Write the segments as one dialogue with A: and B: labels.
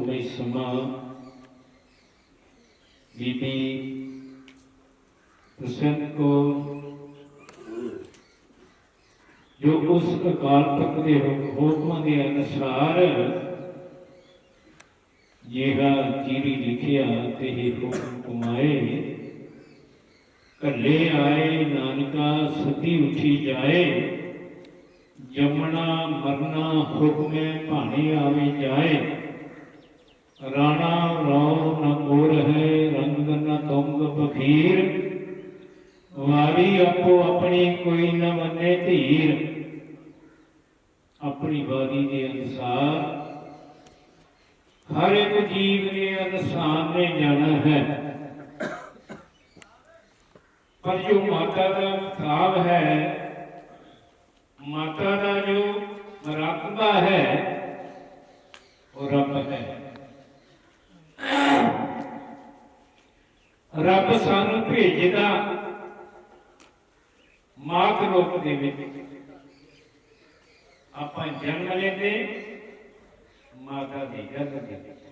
A: थोड़े समा बीबी प्रसन्न को जो उस अकाल तख्त के हुक्म के अनुसार जिहा चीरी लिखिया ते हुक्म कमाए कले आए नानका सती उठी जाए जमना मरना हुक्म भाने आवे जाए राणा रो न गोर है रंग न तुंग बखीर वारी आपो अपनी कोई न मने धीर अपनी वारी के अनुसार हर एक जीव ने इंसान ने जाना है पर जो माता का खाब है माता का जो मरातबा है वो रब है। रब सानू भेजदा मात रूप दे विच आपां जन्म लेंदे माता दे गर्भ दे विच।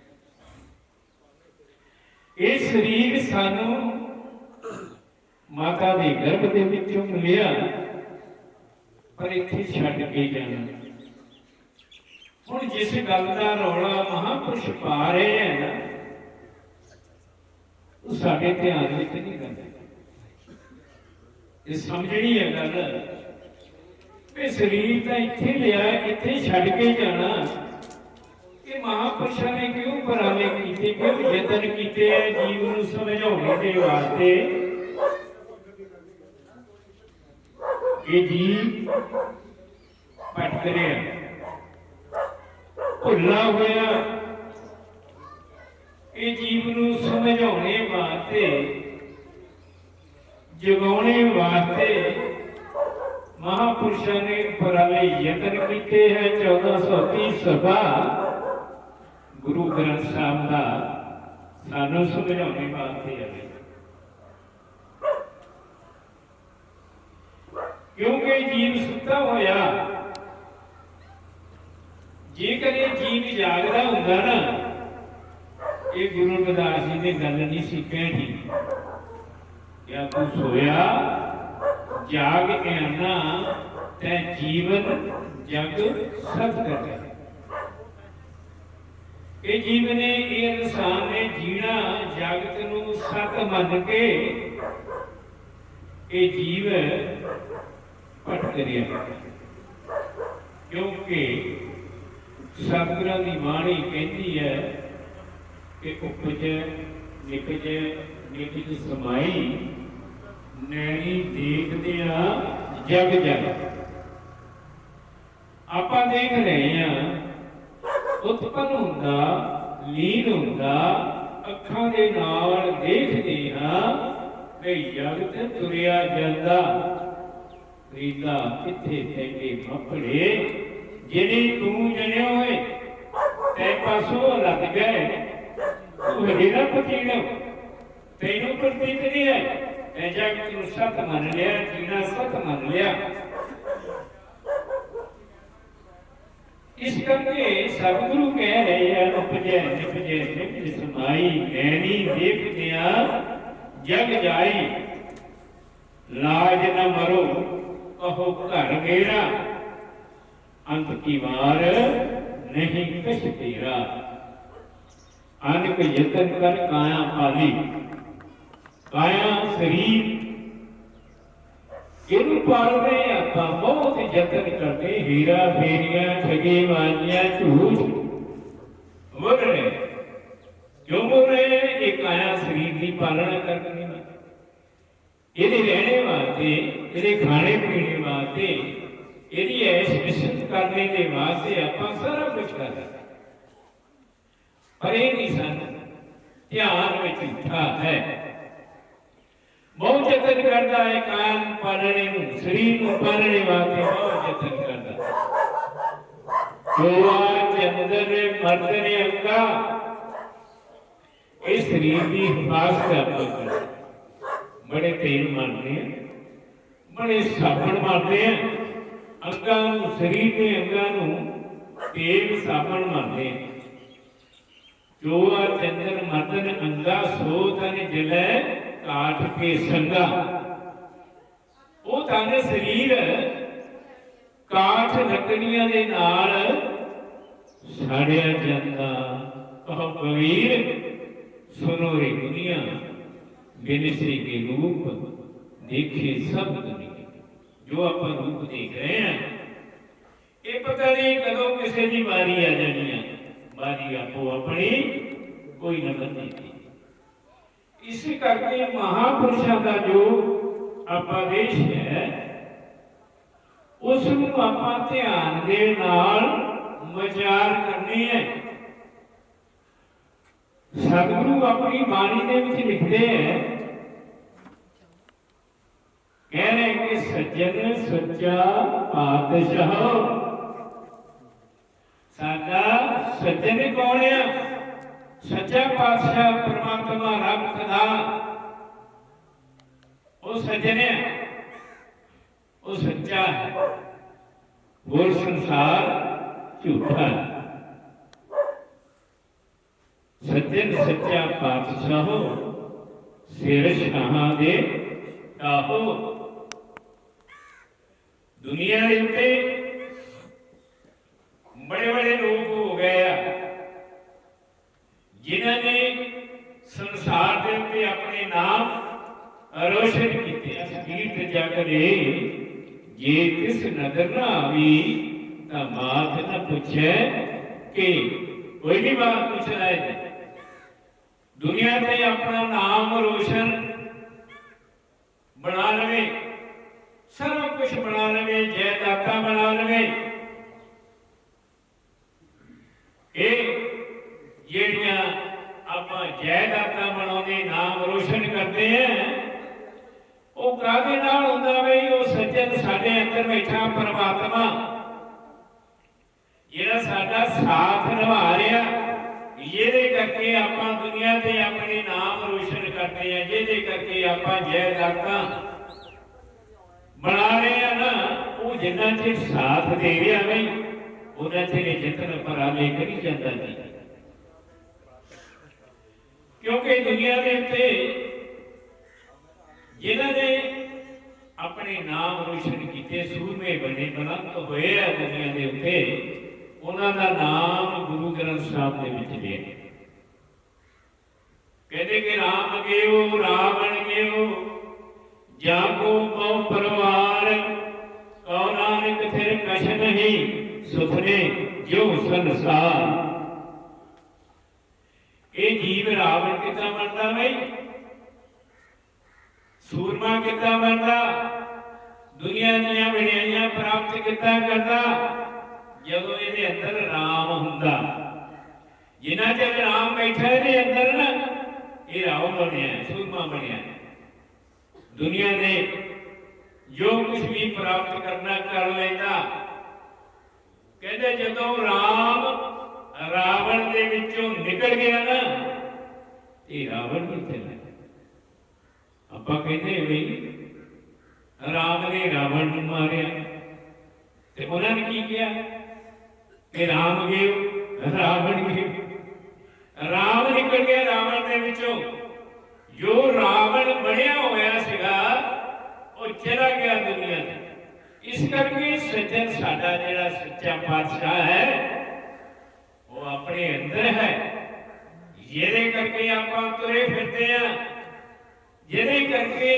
A: ये शरीर सानू माता दे गर्भ दे विचों मिलिया पर इत्थे छड्ड के जाना। हुण जिस गल दा रौला महापुरुष पा रहे हैं ना वो साडे ध्यान विच नहीं करदे। ये समझनी है गल कि शरीर तो इत्थे लिया इत्थे छड्ड के जाना। ये महापुरुषों ने क्यों उपराले कीते क्यों यतन कीते जीव नूं समझाउणे दे वास्ते। ये जीव भटक रहा भुला होया ये जीव नूं समझाउणे वास्ते जगाने वास्ते महापुरुषों ने उपराले यतन किए हैं। 1430 सभा गुरु ग्रंथ साहब का सानू समझाने वास्ते है। क्योंकि जीव सुता होया जेकर ये जीव जागदा हुंदा ना ये गुरु रविदास जी ने गल नहीं सी कहनी क्या तू सोया जाग आना तै जीवन जग सत कर। ये जीव ने ये इंसान ने जीना जगत नूं सत मन के ये जीव भटक रहा। क्योंकि सतगुरां दी बाणी कहती है कि उपज निपज निपज समाई नैनी देखदिया जग जग। आपां देख रहे हैं उत्पन्न हुंदा लीन हुंदा अखां दे नाल देखदे हां कि जगत तुरिया जांदा। रीता किथे तेरे मपड़े जिने तू जने होए तै पासों लग गए तू हजेरा पतीनो तेनू प्रतीत नहीं है। मैं जगत नूं सत मन लिया जीना सत मन लिया। इस करके सतगुरु कह रहे हैं उपजै निपजै निपज समाई नैनी देखदिया जग जाई। लाज न मरो कहो घर मेरा अंत की वार नहीं कछ तेरा। अनक यतन कर काया पाली काया शरीर इनू पाल रहे आपां बहुत यतन करते हीरा फेरिया ठगे बाजियां झूठ बोल रहे क्यों बोल रहे हैं। ये काया शरीर की पालना करनी ये रहने वास्ते ये खाने पीने वास्ते यदि ऐश विशुद्ध करने के वास्ते आपां सारा कुछ कर रहे पर ये नहीं सन ध्यान में झूठा है। बहुत यतन करता है कान पालने शरीर को पालने वास्ते बहुत यतन करता। चोआ चंदर मर्दने अंगा इस शरीर की हिफाजत आपां करते। बड़े तेल मारते हैं बड़े साबण मारते हैं अंगां शरीर के अंगां तेल साबण मारते हैं। ਚੋਆ ਚੰਦਨ ਮਦਨ ਅੰਗਾ ਸੋ ਤਨ ਜਲੈ ਕਾਠ ਕੇ ਸੰਗਾ। ਉਹ ਤਨ ਸਰੀਰ ਕਾਠ ਲੱਕੜੀਆਂ ਦੇ ਨਾਲ ਸਾੜਿਆ ਜਾਂਦਾ। ਕਹੋ ਕਬੀਰ ਸੁਨੋ ਰੇ ਦੁਨੀਆ, ਬਿਨਸੀ ਕੇ ਰੂਪ ਦੇਖੇ ਸਭ ਦੁਨੀਆ। ਜੋ ਆਪਾਂ ਰੂਪ ਦੇਖ ਰਹੇ ਹਾਂ, ਇਹ ਪਤਾ ਨਹੀਂ ਕਦੋਂ ਕਿਸੇ ਦੀ ਵਾਰੀ ਆ ਜਾਣੀ ਆ। ਵਾਰੀ ਆਪੋ ਆਪਣੀ ਕੋਈ ਨਾ ਬੰਦੀ। ਇਸੇ ਕਰਕੇ ਮਹਾਂਪੁਰਸ਼ਾਂ ਦਾ ਜੋ ਆਪਾਂ ਦੇਸ਼ ਹੈ, ਉਸ ਨੂੰ ਆਪਾਂ ਧਿਆਨ ਦੇ ਨਾਲ ਵਿਚਾਰ ਕਰਨੀ ਹੈ। ਸਤਿਗੁਰੂ ਆਪਣੀ ਬਾਣੀ ਦੇ ਵਿੱਚ ਲਿਖਦੇ ਹੈ, ਕਹਿ ਰਹੇ ਕਿ ਸੱਜਣ ਸੱਚਾ ਪਾਤਸ਼ਾਹ। ਸਾਡਾ ਸੱਜਣ ਕੌਣ ਆ? ਸੱਚਾ ਪਾਤਸ਼ਾਹ ਪਰਮਾਤਮਾ ਰੱਬ ਖੁਦਾ, ਉਹ ਸੱਜਣ ਹੈ, ਉਹ ਸੱਚਾ ਹੈ। ਹੋਰ ਸੰਸਾਰ ਝੂਠਾ ਹੈ। ਸੱਜਣ ਸੱਚਾ ਪਾਤਸ਼ਾਹ ਸਿਰ ਸ਼ਾਹਾਂ ਦੇ ਆਹੋ। ਦੁਨੀਆ ਦੇ ਉੱਤੇ बड़े बड़े लोग हो गए जिन्होंने संसार के उत्ते अपने नाम रोशन किए। अखीर ते जाकर जे तिस नजर ना आवी तो बात ना पूछे कि कोई भी बात पूछ रहा है। दुनिया से अपना नाम रोशन बना लवे, सब कुछ बना लवे, जयदाता बना लवे। ਜਿਹੜੀਆਂ ਆਪਾਂ ਜਾਇਦਾਦਾਂ ਬਣਾਉਂਦੇ, ਨਾਮ ਰੋਸ਼ਨ ਕਰਦੇ ਆ, ਉਹ ਕਾਹਦੇ ਨਾਲ ਹੁੰਦਾ ਬਈ? ਉਹ ਸੱਜਣ ਸਾਡੇ ਅੰਦਰ ਬੈਠਾ ਪਰਮਾਤਮਾ ਜਿਹੜਾ ਸਾਡਾ ਸਾਥ ਨਿਭਾ ਰਿਹਾ, ਇਹਦੇ ਕਰਕੇ ਆਪਾਂ ਦੁਨੀਆ ਤੇ ਆਪਣੇ ਨਾਮ ਰੋਸ਼ਨ ਕਰਦੇ ਆ। ਜਿਹਦੇ ਕਰਕੇ ਆਪਾਂ ਜਾਇਦਾਦਾਂ ਬਣਾ ਰਹੇ ਆ ਨਾ, ਉਹ ਜਿੰਨਾ ਚਿਰ ਸਾਥ ਦੇ ਰਿਹਾ ਬਈ ਉਹਨਾਂ ਚਿਰ ਯਤਨ ਪਰਾਲੇ ਕਰੀ ਜਾਂਦਾ ਜੀ। क्योंकि दुनिया के उत्ते जिन्होंने अपने नाम रोशन किए, सूरमे बने, बुलंद होए दुनिया के उत्ते, उन्हों का नाम गुरु ग्रंथ साहब के विच लिया। कहते कि राम गेओ रावण गेओ जाको कौ परवार, कौ नानक फिर कछ नहीं सुखने जो संसार। ये जीव रावण कितना बनता भाई, सूरमा कितना बनता, दुनिया दियां वड्याइयां प्राप्त कितना करता जदों ये अंदर राम हुंदा। जिन्ना चਿਰ राम बैठा ये अंदर ना, ये रावण बनया, सूरमा बनया। दुनिया ने जो कुछ भी प्राप्त करना कर लेता। कहते जदों राम रावण के विचों निकल गया ना, ये रावण भी चला। आपां कहते भाई राम ने रावण नूं मारिया ते उन्होंने की किया कि राम गए रावण गए। राम निकल गया रावण के विचों, जो रावण बनया होया सीगा वो चला गया दुनिया से। इस करके सज्जन साडा जिहड़ा सच्चा पातशाह है वो अपने अंदर है। ये करके आप तुरे फिरते हैं, ये करके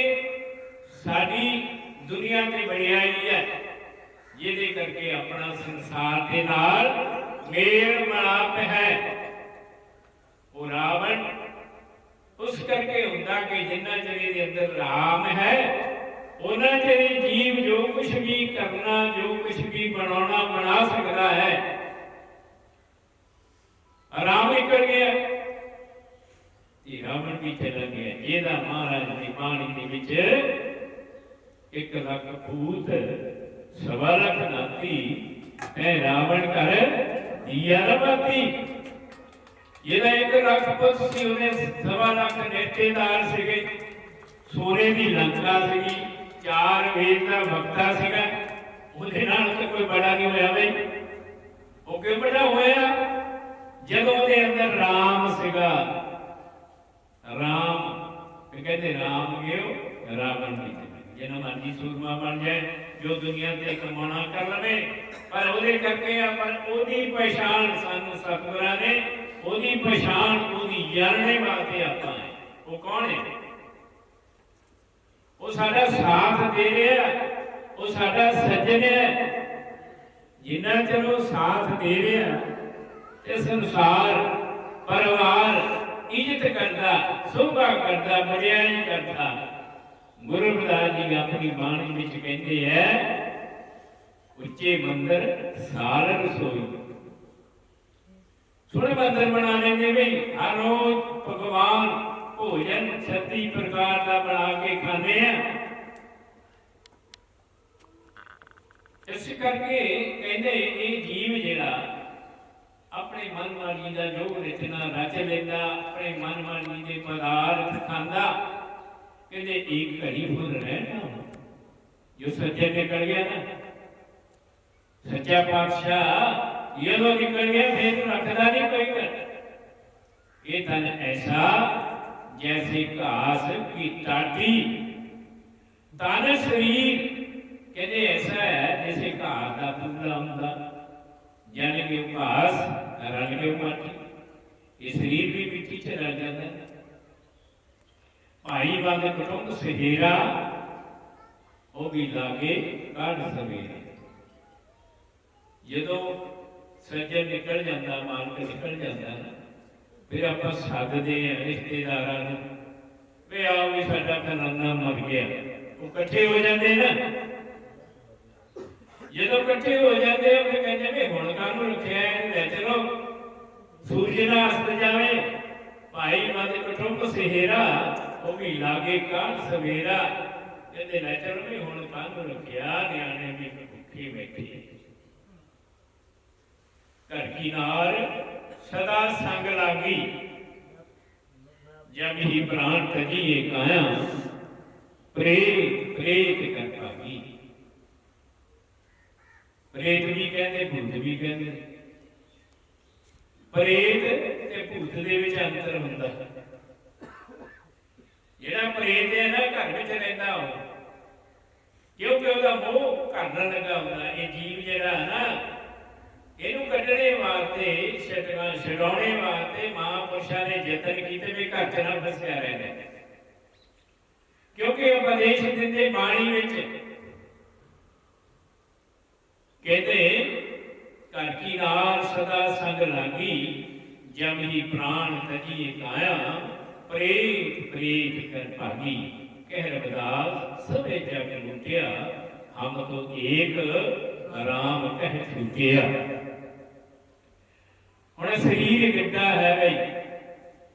A: साड़ी दुनिया से बढ़ियाई है, ये करके अपना संसार के नाल मेल मिलाप है। वो रावण उस करके हुंदा कि जिन्ना चेरे दे अंदर राम है उन्ना चेरे जीव जो कुछ भी करना, जो कुछ भी बनाना बना सकता है। राम निकल गया, रावण भी चला गया। जेदा महाराज की बाणी के विच 1 लाख भूत 1.25 लाख नाती ऐ रावण कर दिया न बाती। जेदा 1 लाख पुत सी उन्हें 1.25 लाख नेतेदार सीगे, सोने की लंका सीगी, 4 वेद का वक्ता सीगा। उहदे नाल तो कोई बड़ा नहीं होया बई। वो क्यों बड़ा होया? जदों दे अंदर राम ਸੀਗਾ ਰਾਮ, कहते राम गयो रावण की जिन्ना मर्जी सूरमा बन जाए, जो दुनिया ते कमाना कर लवे, पर ओदे करके अपन ओदी पहचान सानू सतगुरां ने ओदी पहचान ओदी जानने वास्ते आपां है। वो कौन है? वो साडा साथ दे रहा, वो साडा सज्जन है। जिन्ना चਿਰ ਉਹ साथ दे रहा ते संसार परिवार इज्जत करता, शोभा करता, वडियाई करता। गुरु रविदास जी अपनी बाणी में कहते हैं, उच्चे मंदिर सार रसोई। थोड़े मंदिर बना लेंगे भाई, हर रोज भगवान भोजन 36 प्रकार का बना के खाने हैं। इस करके कहते ये जीव जिहड़ा अपने मन मर्जी का जो रचना रच लेंदा, अपने मन मर्जी के पदार्थ खांदा, कहते एक घड़ी खुद रहना। जो सज्जन निकल गया ना, सच्चा पातशाह जो निकल गया फिर रखता नहीं कोई कर। ये तन ऐसा जैसे घास की टाटी, तन शरीर कहते ऐसा है जैसे घास का पूरा होंदा, यानी कि घास रल के माटी, ये शरीर भी मिट्टी च रल जाता है। भाई बंद कुटुंब सहेरा, वो भी लागे काढ़ सवेरे। जो सज्जन निकल जाता, मानक निकल जाता ना, फिर आप सदते हैं रिश्तेदार, वे आओ भी साडा फलाना मर गया, वो कट्ठे हो जाते ना। जो कट्ठे हो जाते हैं फिर कहते भी हुण काहनूं रखिया है, लै चलो सूरज ना अस्त जावे। भाई बंद कुटुंब सहेरा, वो भी लागे काल सवेरा। कहते लै चलो भी हुण काहनूं रखिया, न्याणे भी भुखे बैठे। घर की नार सदा संग लागी, जब ही प्राण तजिए काया, प्रेत प्रेत कर पागी। प्रेत भी कहते, भूत भी कहते। प्रेत ते भूत दे विच अंतर हुंदा। जिहड़ा प्रेत है ना घर विच रहिंदा हो, क्योंकि उसदा मोह घर नाल लगा हुंदा। ये जीव जिहड़ा है ना, इहनूं कड्ढणे वास्ते, छडाउणे वास्ते महापुरुषां ने यतन कीते भी घर च ना फसिया रहे। क्योंकि उपदेश दिंदे बाणी विच कहते, घर की नार सदा संग लागी, जब ही प्राण तजिए काया, प्रेत प्रेत कर भागी। कह रविदास सबे जग लुटिया, हम तो एक राम कह छूटिया। हुण शरीर गड्ढा है भाई,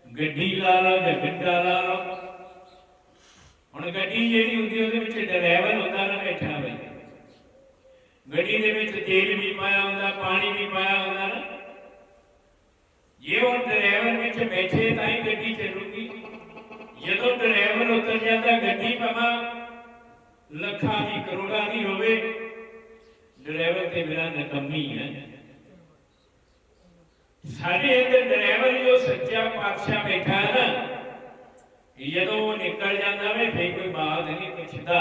A: गड्डी ला लो या गड्ढा ला लो। हुण गड्डी जिहड़ी हुंदी उहदे विच ड्राइवर हुंदा ना बैठा भाई, गड्डी दे विच तेल भी पाया हुंदा, पानी भी पाया हुंदा ना। जे हुण ड्राइवर विच बैठे तां ही गड्डी चलूगी। जदों ड्राइवर उतर जाता, गड्डी भावें ਲੱਖਾਂ ਦੀ ਕਰੋੜਾਂ ਦੀ ਹੋਵੇ, ड्राइवर के बिना नकम्मी है। साढ़े अंदर ड्राइवर जो सच्चा पातशाह बैठा है ना, जो निकल जाता है फिर कोई बात नहीं पुछता,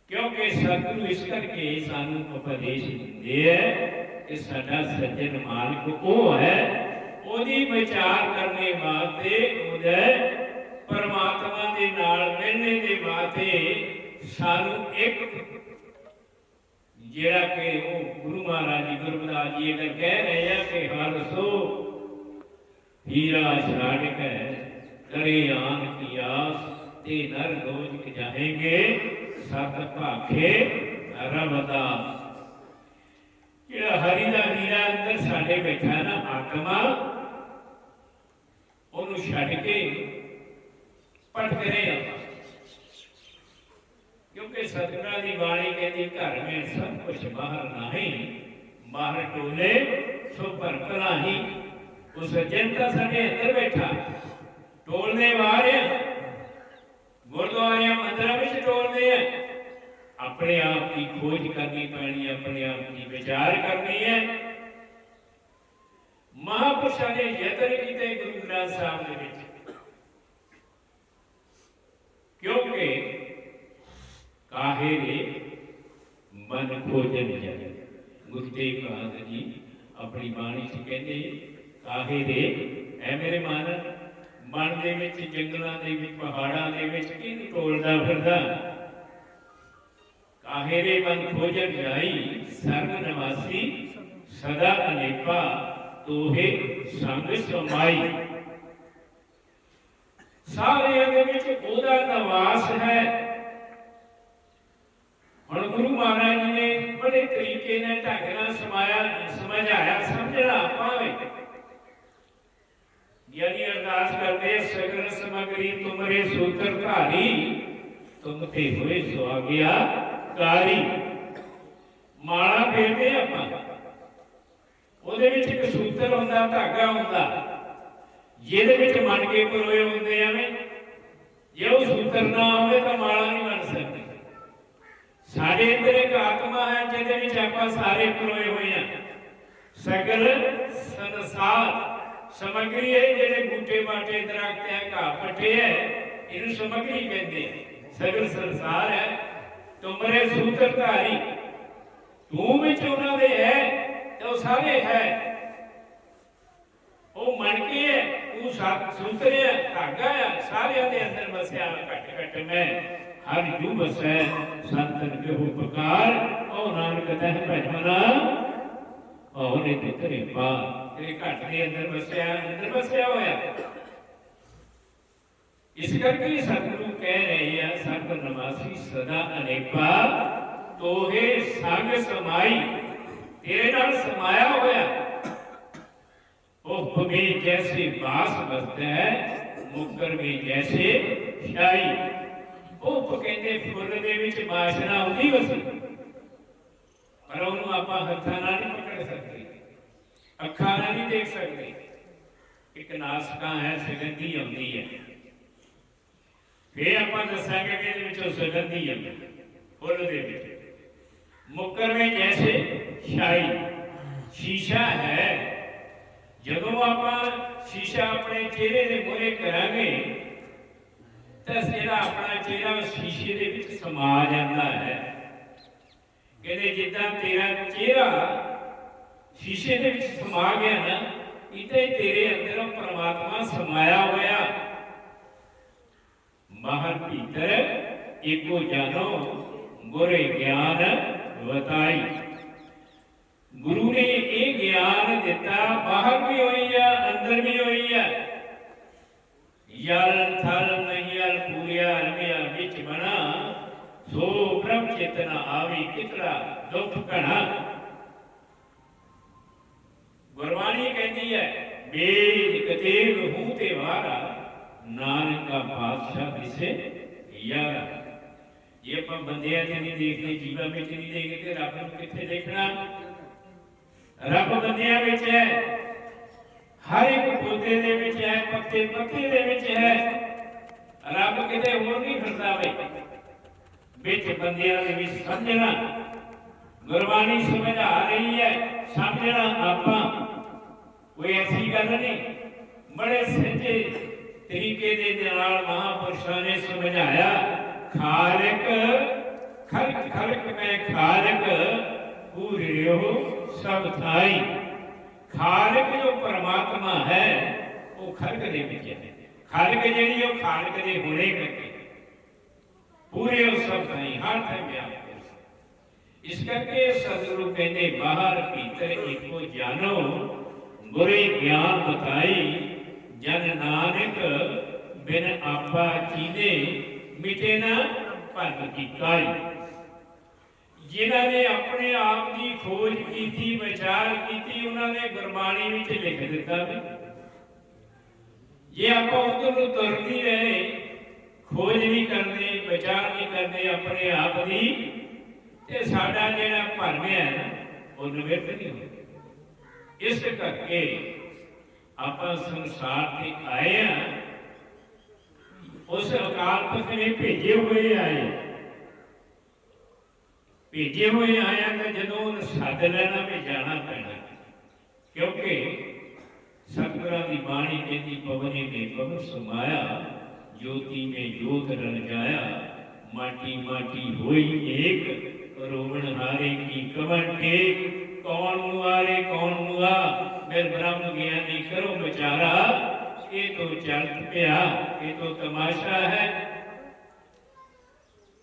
A: क्योंकि सतगुरु इस करके सानू उपदेश दिंदे है कि साडा सज्जन मालिक वो है, ओदी विचार करने वास्ते, ओदे परमात्मा दे नाल मिलने दे वास्ते सानू एक जिहड़ा कि वो गुरु महाराज जी गुरु रविदास जी अगर कह रहे हैं कि हर सो हीरा छाड़ के करे आन की आस, ते नर रोज जाएंगे सत भाखे रविदास। जिहड़ा हरि दा हीरा अंदर साडे बैठा ना आत्मा, ओनू छड्ड के भटक रहे हैं, क्योंकि सतगुरां दी बाणी कहती घर में सब कुछ बाहर नहीं, बाहर टोले सो पर भलाई। उस जनता साडे अंदर बैठा, टोलने वाले गुरुद्वारे मंदिरों में टोलते हैं। अपने आप की खोज करनी पैनी, अपने आप की विचार करनी है। ਮਹਾਂਪੁਰਸ਼ਾਂ ਨੇ ਯਤਨ ਕੀਤੇ ਗੁਰੂ ਗ੍ਰੰਥ ਸਾਹਿਬ ਦੇ ਵਿੱਚ, ਕਿਉਂਕਿ ਕਾਹੇ ਦੇ ਮਨ ਖੋਜਨ ਜਾਏ। ਗੁਰੂ ਤੇਗ ਬਹਾਦਰ ਜੀ ਆਪਣੀ ਬਾਣੀ 'ਚ ਕਹਿੰਦੇ, ਕਾਹੇ ਦੇ ਐ ਮੇਰੇ ਮਨ ਦੇ ਵਿੱਚ, ਜੰਗਲਾਂ ਦੇ ਵਿੱਚ, ਪਹਾੜਾਂ ਦੇ ਵਿੱਚ ਕਿਹਨੂੰ ਟੋਲਦਾ ਫਿਰਦਾ। ਕਾਹੇ ਦੇ ਮਨ ਖੋਜਨ ਜਾਈ, ਸਰਬ ਨਿਵਾਸੀ ਸਦਾ ਅਨੇਪਾ, ਤੋਹੇ ਸੰਗ ਸਮਾਈ। ਸਾਰਿਆਂ ਦੇ ਵਿੱਚ ਉਹਦਾ ਨਿਵਾਸ ਹੈ। ਹੁਣ ਗੁਰੂ ਮਹਾਰਾਜ ਜੀ ਨੇ ਬੜੇ ਤਰੀਕੇ ਨਾਲ ਢੰਗ ਨਾਲ ਸਮਝਾਇਆ, ਸਮਝਣਾ ਆਪਾਂ ਵੀ। ਯਾਨੀ ਅਰਦਾਸ ਕਰਦੇ, ਸਗਲ ਸਮਗਰੀ ਤੁਮਰੇ ਸੂਤਰ ਧਾਰੀ, ਤੁਮ ਤੇ ਹੋਏ ਸੁਆਗਿਆ ਕਾਰੀ। ਮਾਲਾ ਫੇਰਦੇ ਆਪਾਂ, ਉਹਦੇ ਵਿੱਚ ਇੱਕ ਸੂਤਰ ਹੁੰਦਾ, ਧਾਗਾ ਹੁੰਦਾ, ਜਿਹਦੇ ਵਿੱਚ ਮਣ ਕੇ ਪਰੋਏ ਹੁੰਦੇ ਐਵੇਂ। ਜੇ ਉਹ ਸੂਤਰ ਨਾ ਹੋਵੇ ਤਾਂ ਮਾਲਾ ਨਹੀਂ ਬਣ ਸਕਦੀ। ਸਾਡੇ ਅੰਦਰ ਇੱਕ ਆਤਮਾ ਹੈ ਜਿਹਦੇ ਵਿੱਚ ਆਪਾਂ ਸਾਰੇ ਪਰੋਏ ਹੋਏ ਹਾਂ। ਸਗਲ ਸੰਸਾਰ ਸਮਗਰੀ ਹੈ, ਜਿਹੜੇ ਬੂਟੇ ਬਾਟੇ ਦਰਖਤ ਹੈ, ਘਾਹ ਪੱਠੇ ਹੈ, ਇਹਨੂੰ ਸਮਗਰੀ ਕਹਿੰਦੇ ਆ। ਸਗਲ ਸੰਸਾਰ ਹੈ, ਤੁਮਰੇ ਸੂਤਰ ਧਾਰੀ, ਤੂੰ ਵਿੱਚ ਉਹਨਾਂ ਦੇ ਹੈ ਤੇ ਉਹ ਸਾਰੇ ਹੈ। ਉਹ ਮਣ ਕੇ ਹੈ, ਤੂੰ ਸੂਤਰ ਹੈ, ਧਾਗਾ ਹੈ, ਸਾਰਿਆਂ ਦੇ ਅੰਦਰ ਵਸਿਆ। ਘਟ ਘਟ ਮੈਂ ਹਰ ਜੂ ਵਸੈ, ਸੰਤਨ ਕਹੋ ਪੁਕਾਰ, ਉਹ ਨਾਨਕ ਤਹਿ ਭਜਮਨਾ, ਉਹ ਨੇ ਤੇਰੇ ਪਾ। ਤੇਰੇ ਘਟ ਦੇ ਅੰਦਰ ਵਸਿਆ ਹੋਇਆ। ਇਸ ਕਰਕੇ ਸਤਿਗੁਰੂ ਕਹਿ ਰਹੇ ਆ, ਸੰਤ ਨਿਵਾਸੀ ਸਦਾ ਅਨੇਪਾ, ਤੋਹੇ ਸੰਗ ਸਮਾਈ, ਤੇਰੇ ਨਾਲ ਸਮਾਇਆ ਹੋਇਆ। ਉਹ ਭਵੇ ਜੈਸੇ ਬਾਸ ਬਸਦਾ, ਮੁਕਰ ਵੀ ਜੈਸੇ ਸ਼ਾਈ। ਉਹ ਕਹਿੰਦੇ ਫੁੱਲ ਦੇ ਵਿੱਚ ਬਾਸ਼ਨਾ ਆਉਂਦੀ ਵਸੀ, ਪਰ ਉਹਨੂੰ ਆਪਾਂ ਹੱਥਾਂ ਨਾਲ ਨਹੀਂ ਪਕੜ ਸਕਦੇ, ਅੱਖਾਂ ਨਾਲ ਨਹੀਂ ਦੇਖ ਸਕਦੇ। ਇੱਕ ਨਾਸਕਾਂ ਹੈ, ਸੁਗੰਧੀ ਆਉਂਦੀ ਹੈ। ਫਿਰ ਆਪਾਂ ਦੱਸਾਂਗੇ ਕਿ ਇਹਦੇ ਵਿੱਚੋਂ ਸੁਗੰਧੀ ਆਉਂਦੀ ਫੁੱਲ ਦੇ ਵਿੱਚ। ਮੁਕਰਵੇਂ ਜੈਸੇ ਸ਼ਾਈ, ਸ਼ੀਸ਼ਾ ਹੈ। ਜਦੋਂ ਆਪਾਂ ਸ਼ੀਸ਼ਾ ਆਪਣੇ ਚਿਹਰੇ ਦੇ ਮੂਹਰੇ ਕਰਾਂਗੇ ਤਾਂ ਜਿਹੜਾ ਆਪਣਾ ਚਿਹਰਾ ਸ਼ੀਸ਼ੇ ਦੇ ਵਿੱਚ ਸਮਾ ਜਾਂਦਾ ਹੈ। ਕਹਿੰਦੇ ਜਿੱਦਾਂ ਤੇਰਾ ਚਿਹਰਾ ਸ਼ੀਸ਼ੇ ਦੇ ਵਿੱਚ ਸਮਾ ਗਿਆ ਨਾ, ਇੱਦਾਂ ਹੀ ਤੇਰੇ ਅੰਦਰ ਪਰਮਾਤਮਾ ਸਮਾਇਆ ਹੋਇਆ। ਮਹਰ ਭੀਤਰ ਏਕੋ ਜਾਨੋ, ਗੁਰੇ ਗਿਆਨ ਵਤਾਈ। ਗੁਰੂ ਨੇ ਇਹ ਗਿਆਨ ਦਿੱਤਾ, ਬਾਹਰ ਵੀ ਹੋਈ ਆ, ਅੰਦਰ ਵੀ ਹੋਈ ਆ। ਯਲ ਥਲ ਨਹੀਂਅਲ ਪੂਰਿਆ ਰਮਿਆ ਵਿੱਚ ਬਣਾ, ਸੋ ਬ੍ਰਹਮ ਚੇਤਨਾ ਆਵੀ ਕਿਤਰਾ ਦੁੱਖ ਘਣਾ। ਗੁਰਬਾਣੀ ਕਹਿੰਦੀ ਹੈ, ਬੇਦ ਕਤੇਗ ਹੂੰ ਤੇ ਵਾਰਾ, ਨਾਨਕ ਦਾ ਪਾਤਸ਼ਾਹ ਦਿਸੇ ਯਾਰਾ। ਜੇ ਆਪਾਂ ਬੰਦਿਆਂ ਤੇ ਨਹੀਂ ਦੇਖਦੇ, ਜੀਵਾਂ ਵਿੱਚ ਨਹੀਂ ਦੇਖਦੇ, ਤੇ ਰੱਬ ਨੂੰ ਕਿੱਥੇ ਦੇਖਣਾ? ਰੱਬ ਬੰਦਿਆਂ ਵਿੱਚ ਹੈ, ਹਰ ਇੱਕ ਪੌਦੇ ਦੇ ਵਿੱਚ ਹੈ, ਪੱਤੇ ਪੱਤੇ ਦੇ ਵਿੱਚ ਹੈ। ਰੱਬ ਕਿਤੇ ਹੋਰ ਨਹੀਂ ਫਿਰਦਾ ਵੇ, ਵਿੱਚ ਬੰਦਿਆਂ ਦੇ ਵਿੱਚ ਸਮਝਣਾ। ਗੁਰਬਾਣੀ ਸਮਝਾ ਰਹੀ ਹੈ, ਸਮਝਣਾ ਆਪਾਂ। ਕੋਈ ਐਸੀ ਗੱਲ ਨਹੀਂ, ਬੜੇ ਸੱਚੇ ਤਰੀਕੇ ਦੇ ਨਾਲ ਮਹਾਂਪੁਰਸ਼ਾਂ ਨੇ ਸਮਝਾਇਆ। ਖਾਲਕ ਖਲਕ ਖਲਕ ਮੈਂ ਖਾਲਕ, ਪੂਰਿਓ ਸਭ ਥਾਈ। ਖਾਲਕ ਜੋ ਪਰਮਾਤਮਾ ਹੈ ਉਹ ਖਲਕ ਦੇ ਵਿੱਚ ਹੈ। ਖਾਲਕ ਜਿਹੜੀ ਉਹ ਖਾਲਕ ਦੇ ਹੋਣੇ ਕਰਕੇ ਪੂਰੇ ਉਹ ਸਭ ਥਾਈ, ਹਰ ਥਾਂ ਵਿਆਪਕ। ਇਸ ਕਰਕੇ ਸਤਿਗੁਰੂ ਕਹਿੰਦੇ, ਬਾਹਰ ਭੀਤਰ ਏਕੋ ਜਾਨੋ, ਗੁਰੇ ਗਿਆਨ ਬਤਾਈ। ਜਨ ਨਾਨਕ ਬਿਨ ਆਪਾ ਚੀਨੇ, ਮਿਟੇ ਨਾ ਭਰਮ ਕੀ ਕਾਈ। ਜਿਨ੍ਹਾਂ ਨੇ ਆਪਣੇ ਆਪ ਦੀ ਖੋਜ ਕੀਤੀ, ਵਿਚਾਰ ਕੀਤੀ, ਉਹਨਾਂ ਨੇ ਗੁਰਬਾਣੀ ਵਿੱਚ ਲਿਖ ਦਿੱਤਾ ਵੀ ਜੇ ਆਪਾਂ ਉਧਰ ਨੂੰ ਤੁਰਦੀ ਰਹੇ, ਖੋਜ ਨਹੀਂ ਕਰਦੇ, ਵਿਚਾਰ ਨਹੀਂ ਕਰਦੇ ਆਪਣੇ ਆਪ ਦੀ, ਤੇ ਸਾਡਾ ਜਿਹੜਾ ਭਰਮ ਹੈ ਨਾ ਉਹ ਨਿਵਰਤ ਨਹੀਂ ਹੁੰਦਾ। ਇਸ ਕਰਕੇ ਆਪਾਂ ਸੰਸਾਰ ਤੇ ਆਏ ਆ, ਉਸ ਅਕਾਲ ਪੁਰਖ ਨੇ ਭੇਜੇ ਹੋਏ ਆਏ। ਭੇਜੇ ਹੋਏ ਆਇਆ ਤਾਂ ਜਦੋਂ ਉਹਨੂੰ ਸੱਦ ਲੈਣਾ ਵੀ ਜਾਣਾ ਪੈਣਾ, ਕਿਉਂਕਿ सतगुरां दी बाणी कहती पवने में पवन समाया, ज्योति में ज्योत रल जाया, माटी माटी होई एक, रोवण हारे की कवन टेक। कौन मुआरे कौन मुआ, मेरे ब्रह्म ज्ञानी करो बेचारा। ये तो चलत पिया, ये तो तमाशा है।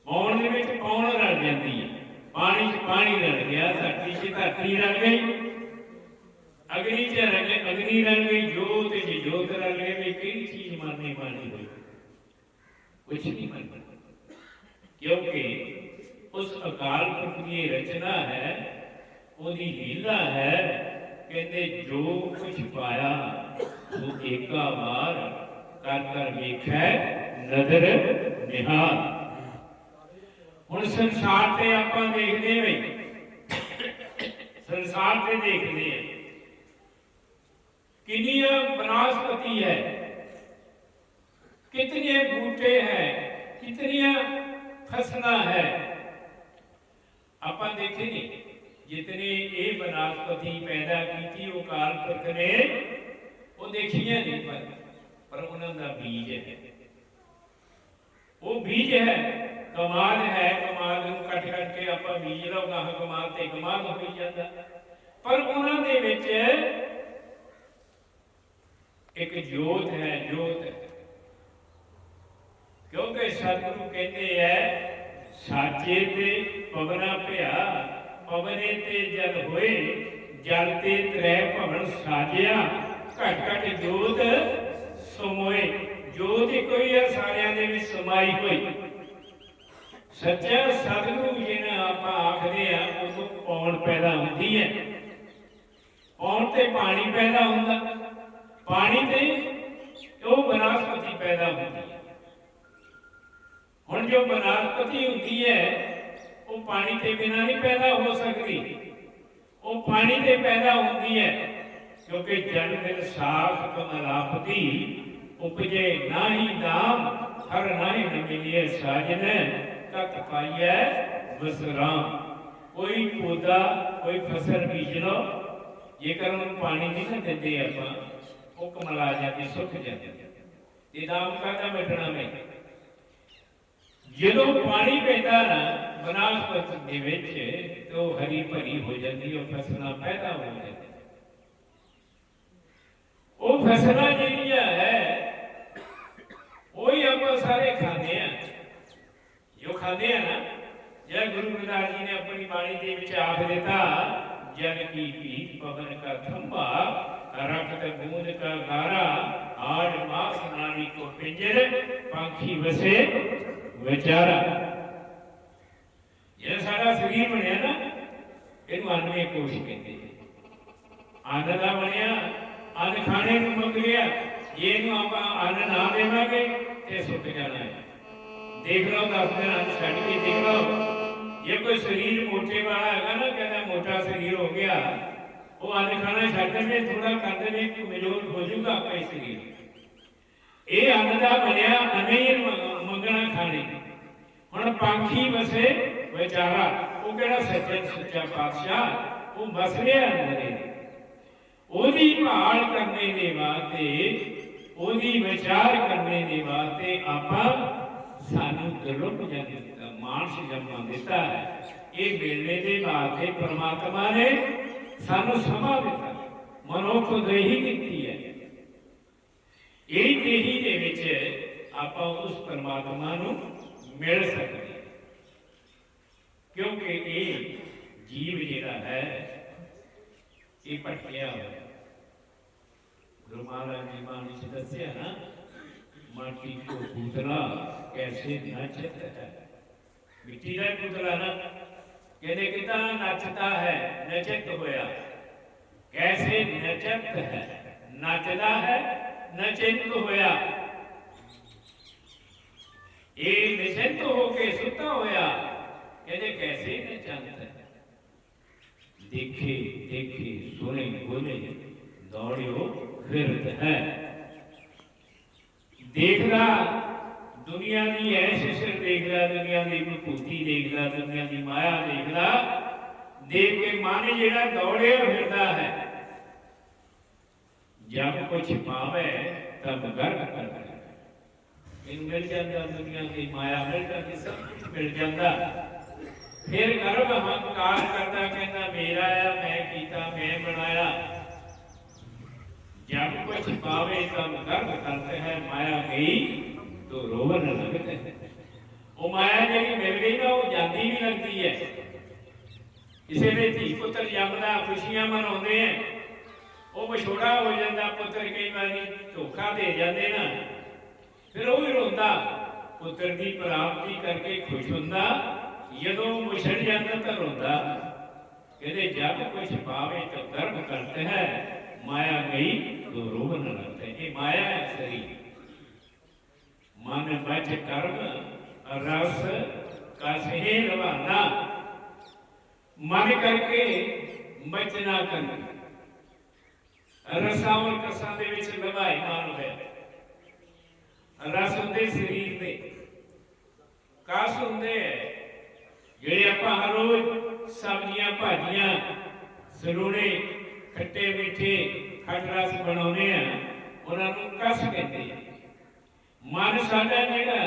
A: पौण दे विच पौण रल जाती है, पानी च पानी रल गया, धरती च धरती रल गई, अग्नि च अग्नि रल गई, जोत च जोत रल गई। भाई कई चीज मरने वाली हुई, कुछ नहीं मरना, क्योंकि उस अकाल पुरख की रचना है, ओदी लीला है। कहते जो कुछ पाया सो एका बार, कर कर वेखै नदर निहाल। हुण संसार ते आपां देखदे वे, संसार ते देखदे हैं कितनी वनस्पति है, कितने बूटे हैं, कितनी फसलां है। आपां देखे नहीं, जितने ये वनस्पति पैदा की वो काल पुरख ने वो देखियां नहीं, पर उन्हों का बीज है, वो बीज है। कमाल है, कमाल कट कट के आप बीज लो, गाह कमाल ते कमाल हो जाता। पर उन्होंने विच एक जोत है, जोत है। क्योंकि सतगुरु कहते हैं साचे ते पवना पिया, पवने ते जल होए, जल ते त्रै भवन साजिया, घट घट जोत समोए। जोत ही कोई है, सारियां दे विच समाई हुई। सच्चा सतगुरु जी ने आप आखते हैं उदों पौण पैदा होती है, पौण ते पानी पैदा होता, पानी ते वो वनस्पति पैदा होती है। हुण जो वनस्पति होती है वो पानी के बिना नहीं पैदा हो सकती, वो पानी ते पैदा होती है। क्योंकि जल बिन साख कमलापति, उपजे ना ही दाम, हर ना ही न मिलिए साजन, तक पाइए विश्राम। कोई पौधा कोई फसल बीज लो, जेकर उन्होंने पानी नहीं ना देते आप, वो कमला जाती, सुख जाती। दाम कहता बैठना में जो पानी पैदा ना वनस्पति के तो हरी भरी हो जाती, वो फसलां पैदा हो जाती। वो फसलां जिहड़ियां है वही आप सारे खाते हैं, जो खाते हैं ना। जब गुरु रविदास जी ने अपनी बाणी के विच आख दिता, जन की पीठ पवन का थंबा, रक्त बूंद का गारा, आड़ मास नारी को पिंजर, पंखी वसे विचारा। ये सारा शरीर बनया ना, इनू अन्नमय कोश कहते हैं। अन्न का बनया, अन्न खाने को मंग लिया, ये आप अन्न ना देवांगे तो सुक जाना है। देख लो 10 दिन अन्न छड़ के देख लो, ये कोई शरीर मोटे वाला है ना, कहना मोटा शरीर हो गया, वो अन्न खाना छड़ देंगे, थोड़ा कर देंगे, कमजोर हो जाऊगा आपका शरीर। ये अन्न का बनया, अन्न ही मंगना खाने। हुण पंखी वसे विचारा, वो कहना सज्जन सच्चा पातशाह, वो बस रहा अंदर। ओदी भाल करने के वास्ते, ओदी विचार करने के वास्ते आपां सानू दुर्लभ जन्म मानस जन्म दिता है। ये मिलने के वास्ते परमात्मा ने सानू समा दिता, मनुख देही दिती है। यही देही दे विच आपां उस परमात्मा नू मिल सकते, क्योंकि ये जीव जिहड़ा है ये भटकिया हुआ। गुरु महाराज जी बाणी च दस्सिया ना, माटी को पुतला कैसे नचत है। मिट्टी का पुतला ना कहते कितना नचता है, नचत होया, कैसे नचत है, नचता है, नचित होया। ये निश्चिंत होके सुता होया, कहते कैसे नचंत है। देखे देखे सुने बोले दौड़ियो फिरत है। देखदा दुनिया की ऐश देखदा, दुनिया की विभूति देखदा, दुनिया की माया देखदा, देख के मन जिहड़ा दौड़िया फिरदा है। जब कुछ पावे तब गर्व करता है। इन मिल जाता दुनिया की माया मिल जाती, सब कुछ मिल जाता, फिर गर्व हंकार करता, कहता मेरा है, मैं कीता, मैं बनाया। जब कुछ पावे तब गर्व करते हैं, माया गई तो रोवन लगते हैं। वो माया जी मिल गई ना, वो जाती भी लगती है। किसी ने धी पुत्र जमदा खुशियां मनाते हैं, वो विछोड़ा हो जाता, पुत्र कई बार धोखा दे जाते ना, फिर वो भी रोंदा, पुत्र की प्राप्ति करके खुश होंदा, जदों मुछड़ जाता तो रोंदा। कहते जब कुछ पावे तो गर्व करते हैं, माया गई तो रोवन लगते हैं। ये माया है शरीर। मन बच कर्म रस कसे रवाना, मन करके बचना करके रसा और कसा दे विच लवाई मान है। रस होंदे शरीर दे, कस होंदे जिहड़े आपां हर रोज सब्जियां भाजियां सलूणे खट्टे मीठे खट रस बनाउने आ, उन्हां नूं कस कहंदे आ। मन साडा जिहड़ा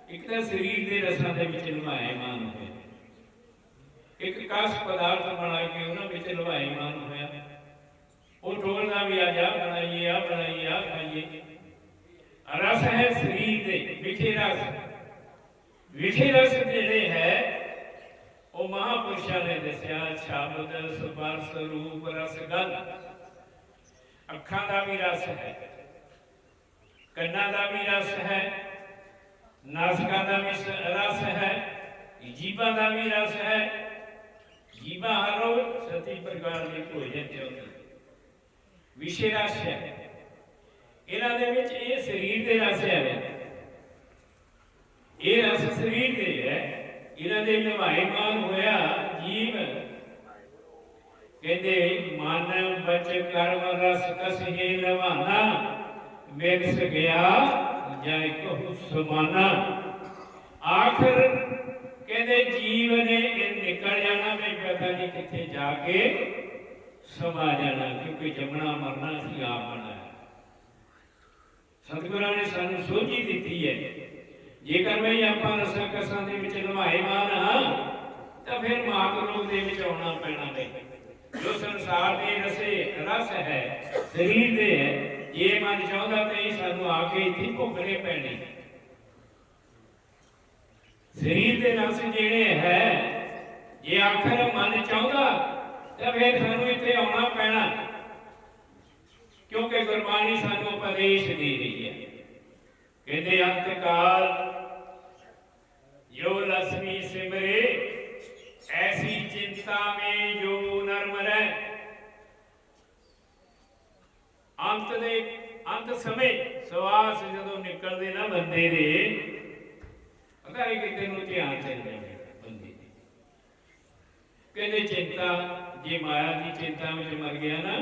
A: एक तो शरीर के रसां दे विच लवाएमान होया, एक कस पदार्थ बना के उन्होंने लवाएमान होया। वो टोलदा भी आज आ बनाइए, आ बनाइए, आ खाइए। रस है शरीर के मिठे रस। मिठे रस जिहड़े है वो महापुरुषों ने दस्या शब्द स्पर्श रूप रस गंध। अखां दा भी रस है, कन्नां दा भी रस है, नासकां दा भी रस है, जीभां दा भी रस है। जीभा हर रोज 37 प्रकार के भोजन चाहती, विषय रस है। इन्हां दे विच ये शरीर के रस है, ये रस शरीर के है। इन्हां दे निभाएमान होया जीव। कहते मन बच कर्म रस कसे लवाना, मिल गया जाए कहू समाना। आखिर कहते जीव ने निकल जाना, मैं पता नहीं कितने जाके समा जाना, क्योंकि जमना मरना सी आप बनाया। सतगुरां ने सानू सोझी दी है, जेकर मैं आपां रसां कसां दे विच लवाएमान हाँ तो फिर मात लोक दे विच आउणा पैना है। जो संसार दे रसे रस है शरीर दे है, ये मन चाहता तो ही सानू आके इत्थे भुगतने पैने। शरीर के रस जिहड़े है, जे आखिर मन चाहता तो फिर सानू इत्थे आउणा पैना, क्योंकि गुरबाणी सानू उपदेश दे रही है। कहते अंतकाल जो लक्ष्मी सिमरे, ऐसी चिंता में जो नर मरै। अंत दे अंत समय सवास जदों निकलदे ना बंदे दे, पता नहीं कितने नूं ध्यान चल जाए बंदे। कहते चिंता, जे माया की चिंता में मर गया ना,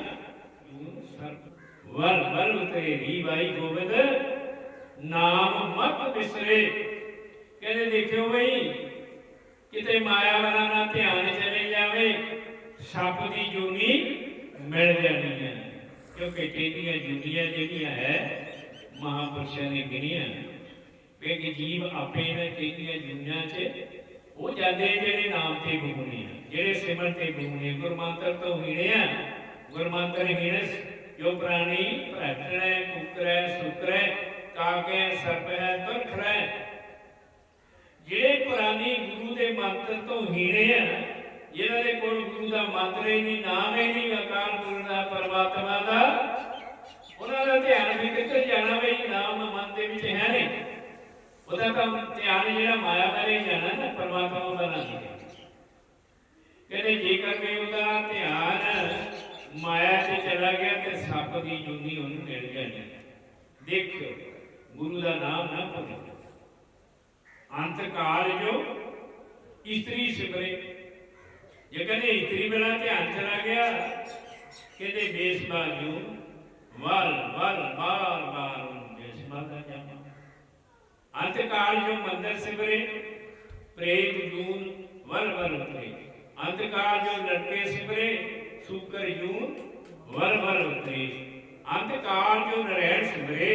A: वर वर उतरे री भाई गोविंद नाम मत बिसरे। कहते देखियो भाई किते माया वाला ना ध्यान चले जावे, सप की जूनी मिल जानी है। क्योंकि टेढ़ियां जूनियां जिहड़ियां है महापुरुषों ने गिनिया, कि जीव आपे इन्हां टेढ़ियां जूनियां च वो जाते जिहड़े नाम ते बुगने, जिहड़े सिमरन ते बुगने, गुरमंत्र तो हीणे आ। गुरमंत्र हीणे जो प्राणी भ्रष्ट है, कुकर है, सुकर है, काक है, सर्प है, तुरख है। जिहड़े पुरानी गुरु के मंत्र तो हीणे आ, जिन्हां दे कोल गुरु का मंत्र ही नहीं, नाम ही नहीं, अकाल पुरख दा परमात्मा का, उन्हां दा ध्यान भी कित्थे जाना बई नाम मन दे विच है नहीं। उहदा तां ध्यान जिहड़ा माया वाले जाना ना, परमात्मा उहदा ना जाना। कहते जेकर मैं उहदा ध्यान माया से चला गया तो सप की जूनी उन्हें मिल जानी। देखो गुरु का नाम ना भूलो। अंतकाल जो स्त्री सिमरे, जे कहते स्त्री मेरा ध्यान चला गया, कहते बेसबार जो वल वल बार बार बेसबार का जामा। अंतकाल जो मंदिर सिमरे, प्रेत जून वल वल उतरे। अंतकाल जो लड़के सिमरे, सूकर जून वल वल उतरे। अंधकार जो नरैण सिमरे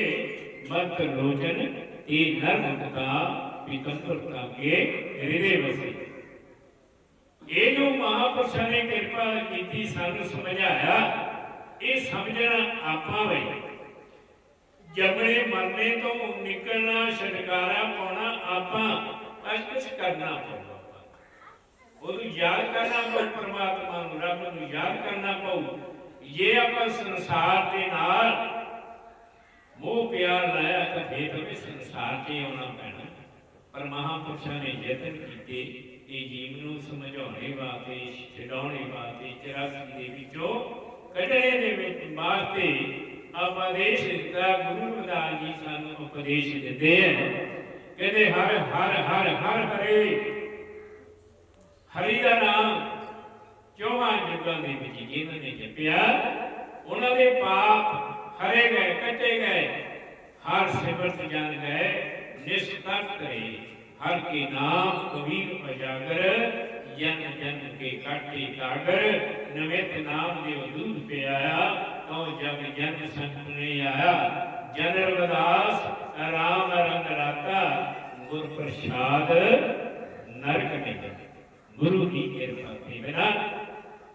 A: मत लोचन ते नर मुक्ता पितंबरता के हृदय बसे। ये जो महापुरुषों ने कृपा की सानू समझाया, ये समझना आपां वे जमने मरने तो निकलना छुटकारा पाना आपां बस कुछ करना पऊगा। उन्हें याद करना पऊ, परमात्मा नूं रब नूं याद करना पऊ। जे आपां संसार दे नाल मोह प्यार लाया तो फिर हमें संसार से आना पैना। पर महापुरुषों ने यतन किए ये जीव नूं समझाने वास्ते, छुड़ाने वास्ते, 84 दे विचों कढणे दे विच वास्ते उपदेश दिता। गुरु रविदास जी सानू उपदेश दिते हैं, कहते हर हर हर हर हरे, हरि का नाम 4 युगों के विच जिन्होंने जपिया उन्होंने पाप हरे गए, कटे गए, हर सिमरत जन गए, निस्तक रहे। हर के नाम कबीर उजागर, जन्म जन्म के काटे कागर, नमित नाम देव दूध पे आया, तो जग जन संत ने आया। जन रविदास राम रंग राता, गुर प्रसाद नरक में जाता। गुरु की कृपा के बिना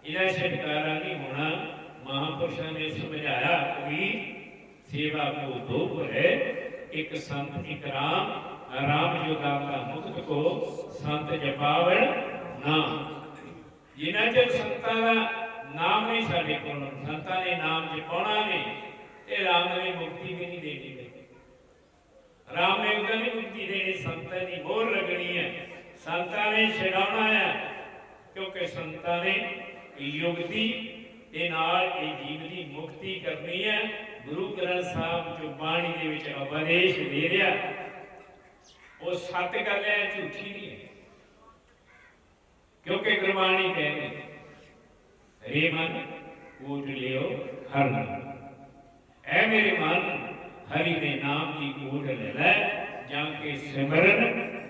A: इन्हें छुटकारा नहीं होना। महापुरुषों ने समझाया कि सेवा को 2 है, एक संत एक राम। राम जो दाता मुक्त को संत जपावण नाम। जिन्ना चर संतां दा नाम नहीं साडे कोल, संतां ने नाम जपाउणा नहीं, ते राम ने मुक्ति भी नहीं देनी। राम ने उन्हें नहीं मुक्ति देनी, संतां की मोहर लगनी है, संतां ने छुड़ाउणा है। क्योंकि संतां ने युक्ति दे नाल ये जीव की मुक्ति करनी है। गुरु ग्रंथ साहब जो बाणी दे विच उपदेश दे रहा वो सत गल है, झूठी नहीं है। क्योंकि गुरबाणी कहती रे मन कूट लियो हर नाम, ऐ मेरे मन हरि ने नाम की कूट ले लै। जाके सिमरन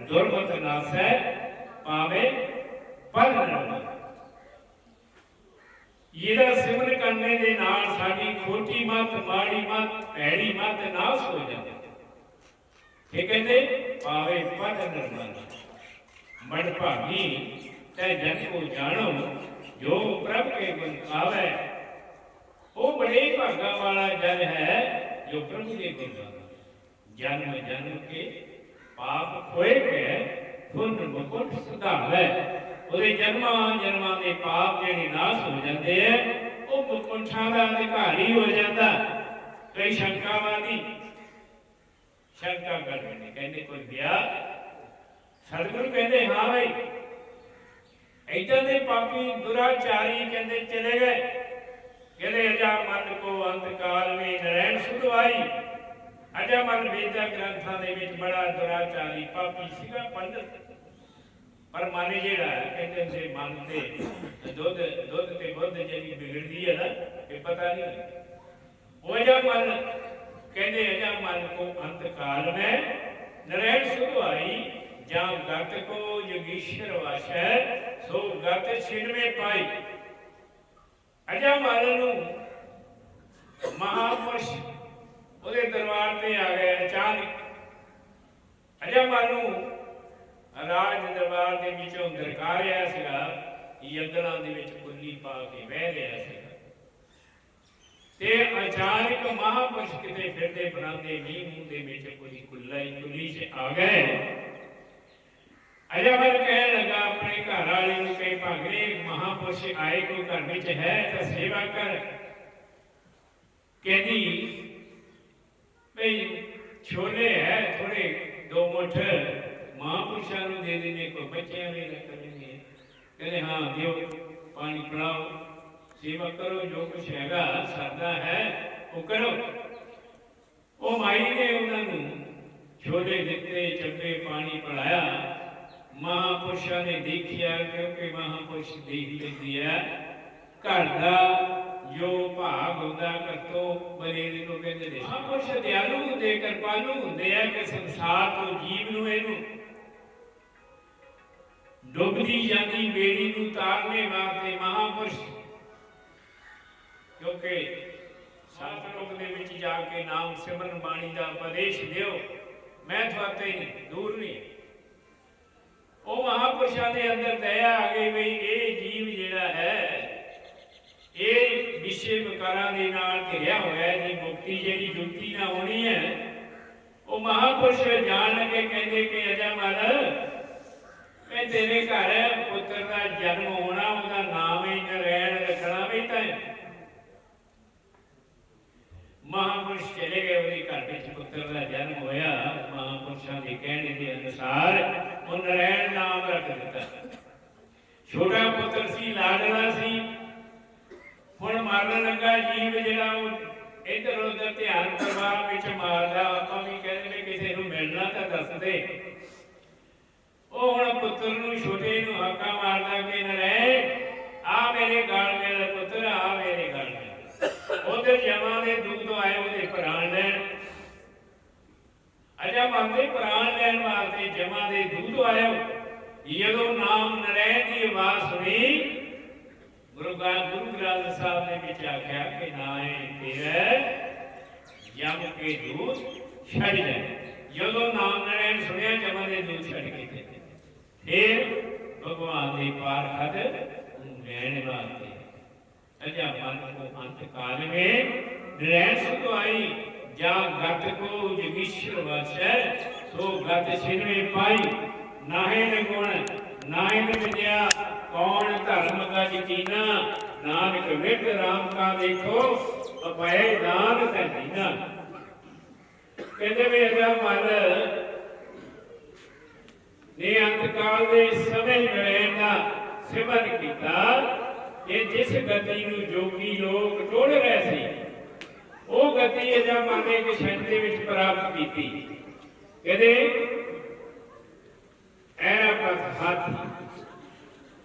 A: दुर्मत नासै, पावे पद न। ਇਹਦਾ ਸਿਮਰਨ करने ਦੇ ਨਾਲ ਸਾਡੀ ਖੋਟੀ ਮਤ, ਮਾੜੀ ਮਤ, ਭੈੜੀ ਮਤ ਨਾਸ ਹੋ ਜਾਂਦੀ। ਇਹ ਕਹਿੰਦੇ ਪਾਵੇ ਪਦ ਨਿਰਮਲ, ਮਨ ਭਾਗੀ ਤੈ ਜਨ ਕੋ ਜਾਣੋ, ਜੋ ਪ੍ਰਭ ਕੇ ਗੁਣ ਆਵੇ। ਉਹ ਬੜੇ ਭਾਗਾ ਵਾਲਾ ਜਨ ਹੈ ਜੋ ਪ੍ਰਭੂ ਦੇ ਗੁਣ ਗਾਵੇ। ਜਨਮ ਜਨਮ ਕੇ ਪਾਪ खोए गए, पुन मुकुट सुधावे। ਉਹਦੇ ਜਨਮਾਂ ਦੇ ਪਾਪ ਜਿਹੜੇ ਨਾਸ ਹੋ ਜਾਂਦੇ ਆ, ਉਹ ਮੁਕੁਟਾਂ ਦਾ ਅਧਿਕਾਰੀ ਹੋ ਜਾਂਦਾ। ਕਈ ਸ਼ੰਕਾਵਾਂ ਦੀ ਸ਼ੰਕਾ ਕਰਦੇ ਨੇ, ਕਹਿੰਦੇ ਕੋਈ ਗਿਆ। ਸਤਿਗੁਰੂ ਕਹਿੰਦੇ ਹਾਂ ਭਾਈ ਏਦਾਂ ਦੇ ਪਾਪੀ ਦੁਰਾਚਾਰੀ ਕਹਿੰਦੇ ਚਲੇ ਗਏ। ਕਹਿੰਦੇ ਅਜਾ ਮਨ ਕੋ ਅੰਧਕਾਰ ਵਿੱਚ ਨਰੈਣ ਸੁਧਵਾਈ। ਅਜਾ ਮਨ ਵੇਦਾਂ ਗ੍ਰੰਥਾਂ ਦੇ ਵਿੱਚ ਬੜਾ ਦੁਰਾਚਾਰੀ ਪਾਪੀ ਸੀਗਾ ਪੰਡਤ। पर मन जेड़ा कहते से मन से दुध दुध ते बुद्ध जी बिगड़ती है ना, ये पता नहीं। वो जब मन कहते अजा मन को अंतकाल में नरैण सुधवाई, जाम गत को योगीश्वर वासै, सो गत छिड़वे पाई। अजा मन नू महापुरुष ਉਹਦੇ दरबार पे आ गए अचानक। अजा मन नू राज दरबार के विचों दरका रहा सीगा, यंगलों दे विच कुल्ली पा के बह रहा सीगा। ते अचानक महापुरुष किते फिरदे बनांदे मींह मूंह दे विच कोई कुल्ली च आ गए। अजावर कहन लगा अपने घर वाले नूं कि भागरे महापुरुष आए, कोई घर विच है तां सेवा कर। कहदी भई छोले है थोड़े 2 मुठ महापुरुषों को दे देने, को बच्चे में रख देंगे। कहते हाँ दियो, पानी पिलाओ, सेवा करो, जो कुछ हैगा सादा है वो करो। वो माई ने उन्होंने छोले दिते, चंगे पानी पिलाया। महापुरुषों ने देखिया, क्योंकि महापुरुष देख लेती है घर का जो भाग होंदा करतो बनेरे को कहते हैं। महापुरुष दयालु होंदे, कृपालु होंदे आ कि संसार तो जीव नूं इहनूं डुबदी जाती बेड़ी नूं तारने वास्ते महापुरुष, क्योंकि सतलोक दे विच जाके नाम सिमरन बाणी का उपदेश दिओ, मैं थोते नहीं दूर नहीं। वो महापुरुषों के अंदर दया आ गई बई ये जीव जिहड़ा है ये विषय विकारां दे नाल घिरिया होया जी, मुक्ति जिहड़ी जुक्ति ना होनी है। वो महापुरुष जान लगे कहते कि अजा मल मैं तेरे घर पुत्र का जन्म होना, उसका नाम ही नरैण रखना भी तैं। महापुरुष चले गए, उसके घर में पुत्र का जन्म होया। महापुरुषों के कहने के अनुसार वो नरैण नाम रख दिता। छोटा पुत्र सी, लाडला सी, हुण मरन लगा जीव जिहड़ा इधर उधर ध्यान परिवार विच मारदा। आपां भी कहंदे किसी नूं मिलना तां दस दे। ਉਹ ਹੁਣ ਪੁੱਤਰ ਨੂੰ ਛੋਟੇ ਨੂੰ ਹਾਕਾ ਮਾਰਦਾ ਕਿ ਨਰੈਣ ਆ ਮੇਰੇ ਗਲ ਮੇਰਾ ਪੁੱਤਰ ਆ ਮੇਰੇ ਗਲ ਮੇਰਾ। ਉਧਰ ਜਮਾਂ ਦੇ ਦੂਤ ਆਏ ਉਹਦੇ ਪ੍ਰਾਣ ਲੈਣ। ਅਜਾ ਮੰਦੇ ਪ੍ਰਾਣ ਲੈਣ ਵਾਸਤੇ ਜਮਾਂ ਦੇ ਦੂਤ ਆਇਓ। ਜਦੋਂ ਨਾਮ ਨਰੈਣ ਦੀ ਆਵਾਜ਼ ਸੁਣੀ, ਗੁਰੂ ਗ੍ਰੰਥ ਸਾਹਿਬ ਨੇ ਵਿੱਚ ਆਖਿਆ ਕਿ ਨਾਏ ਤੇਰਾ ਜਮ ਕੇ ਦੂਤ ਛੱਡ ਜਾਏ। ਜਦੋਂ ਨਾਮ ਨਰੈਣ ਸੁਣਿਆ ਜਮਾਂ ਦੇ ਦੂਤ ਛੱਡ ਕੇ फिर भगवान की पार खद नैण वास्ते अजा मन को अंत काल में नरैण सुख आई। जा गत को जगीश्वर वसै सो गत सिर में पाई। नाहे न गुण नाहे न विद्या कौन धर्म का यकीना। नानक विद राम का देखो अपय दान तैना। कहते भी अजा मन ने अंतकाल के समय नरैण का सिमरन किया कि जिस गति नूं जोगी लोग टोल रहे सी, वो गति अजा माने कि छंद विच प्राप्त की। कहते ऐरा पथ हाथी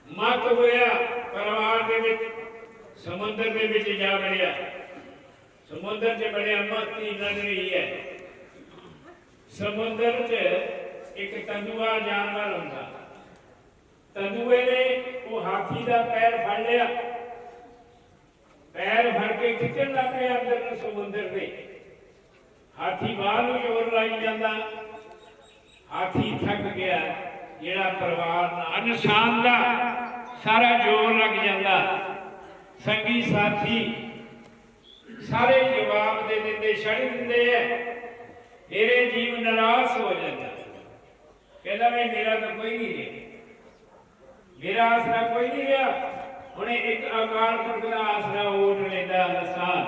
A: मत होया परिवार दे विच समुद्र दे विच जा वड़िया। समुद्र च बड़िया मस्ती लग रही है। समुद्र च एक तंदुआ जानवर होंदा। तंदुए ने वो हाथी का पैर फड़ लिया। पैर फड़ के खिंचन लग पे अंदर समुद्र दे। हाथी बाहर नूं जोर लाई जांदा। हाथी थक गया। जिहड़ा परिवार इंसान दा सारा जोर लग जांदा। संगी साथी सारे जवाब दे दिंदे, छड़ दिंदे है। तेरे जीव निराश हो जाता। कहता भाई मेरा तो कोई नहीं रहा, मेरा आसरा कोई नहीं रहा। उन्हें एक अकाल पुरख का आसरा ओढ़ लेता इंसान।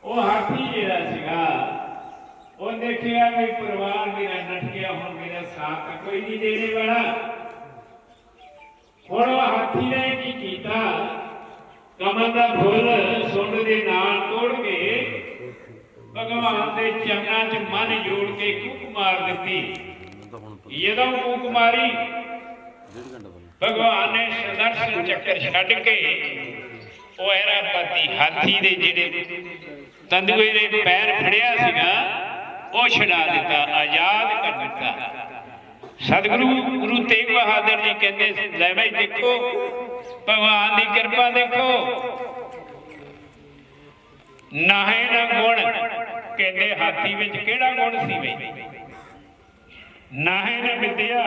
A: वो हाथी जिहड़ा सीगा वो देखिया भाई परिवार मेरा नट गया, हुण मेरा साथ कोई नहीं देने वाला। हुण हाथी ने की कीता, कमल का फुल सुंड दे नाल तोड़ के भगवान के चरणां च मन जोड़ के कूक मार दी। यदों फूक मारी भगवान ने सुदर्शन चक्कर छड्ड के वो ऐरापति हाथी दे जिहड़े तंदुए ने पैर फड़िया सीगा वो छड़ा दिता, आजाद कर दिता। सतगुरु गुरु तेग बहादुर जी कहते लै भाई देखो भगवान की कृपा देखो। नाहे ना गुण कहते हाथी विच किहड़ा गुण सी वे। नाहे न विद्या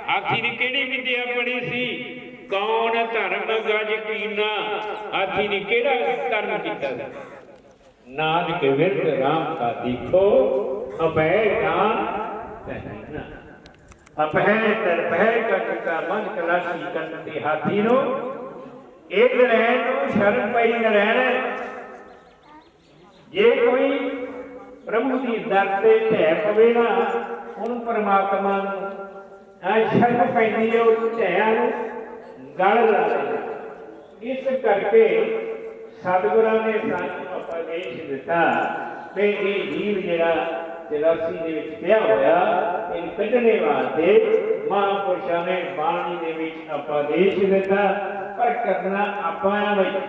A: हाथी ने केड़ी विद्या पढ़ी सी। कौन धर्म गज कीना हाथी ने केड़ा कर्म कीता। नानक विरत राम का देखो अभय दान तैना। अभय निर्भय का मन कलासी करते हाथी नो एक नरैण नूं शरण पई। नरैण जे कोई प्रभु की दर से ढह पवे ना उन परमात्मा शरण पैंदी है, उस ढैया गल ला लेना। इस करके सतगुरां ने सानूं उपदेश दिता कि ये जीव जिहड़ा तिरासी दे विच पिया होया इन कढने वास्ते महापुरुषां ने बाणी दे विच उपदेश दिता। पर करना आपां वही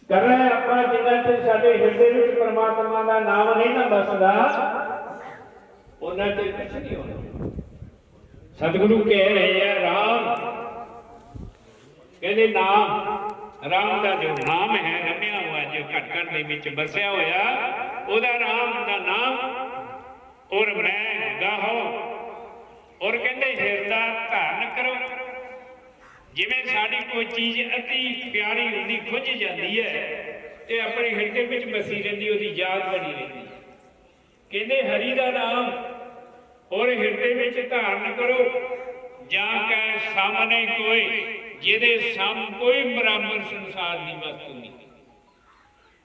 A: करना आपां जिन्ना चਿਰ ਸਾਡੇ ਹਿਰਦੇ ਵਿੱਚ परमात्मा का नाम नहीं ना बसदा उन्ना चਿਰ कुछ नहीं होना। सतगुरु कह रहे हैं राम कहते नाम राम का जो नाम है रमिया हुआ जो घट घट के विच बसिया होया ओदा राम का नाम और मैं गाहो और कहते हिरदा धारण करो जिवें साडी कोई चीज़ अति प्यारी होंदी खुज जाती है ते अपने हिरदे विच बसी रहिंदी ओदी याद बनी रहिंदी कहते हरि का नाम और हिरदे विच धारण करो जां कै सामने कोई जिहदे साम कोई बराबर संसार की वस्तु नहीं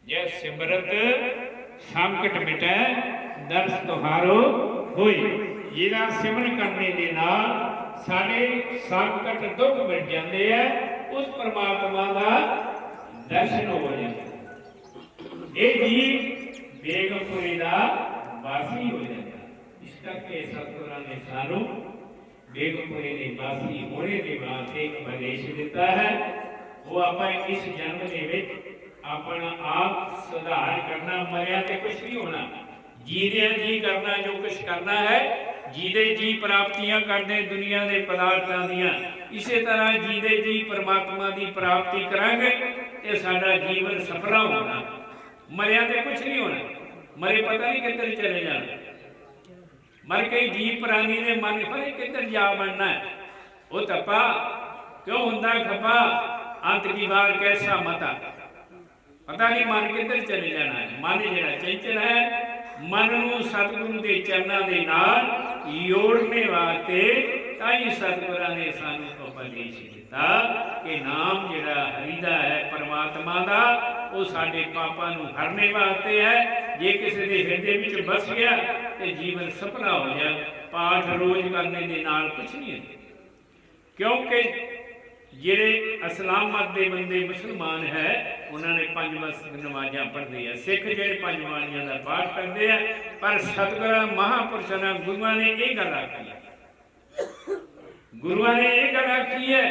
A: जै सिमरत संकट मिटै दर्श तुहारो होई जिहदा सिमरन करने के नाल साडे संकट दुख मिट जाते हैं उस परमात्मा का दर्शन हो जाता ये जीव बेगमपुरी का वासी हो जाता इस करके सतगुरां ने सानू बेगमपुरी ने वासी होने के बाद एक उपदेश दिता है वो आप इस जन्म के अपना आप सुधार करना मरिया तो कुछ नहीं होना जीदे जी करना जो कुछ करना है जीदे जी प्राप्तियां करने दुनिया के पदार्थों दियां इसे तरह जीदे जी परमात्मा की प्राप्ति करांगे तो साडा जीवन सफला होना मरिया तो कुछ नहीं होना मरे पता नहीं किधर चले जाना मर के जीव प्राणी ने मन पता किधर जा बनना है वो तपा क्यों होंदा खपा अंत की बार कैसा मता पता नहीं मन किधर चले जाना है मन जिहड़ा चंचल है मन नूं सतगुरु के चरणों के नाल जोड़ने वास्ते ताई सतगुरां ने सानू उपदेश दिता कि नाम जिहड़ा हरि दा है परमात्मा दा वो साडे पापां नूं हरने वास्ते है जे किसी के हिरदे विच बस गया तो जीवन सफला हो जाए पाठ रोज करने के नाल कुछ नहीं है क्योंकि जिहड़े इस्लाम मत के बंदे मुसलमान है उन्होंने 5 वक्त नमाज़ां पढ़ते हैं सिख जिहड़े 5 बाणियां का पाठ करते हैं पर सतगुरां महापुरुषों ने गुरुआं ने यह गल आखी है गुरुआं ने यह गल आखी है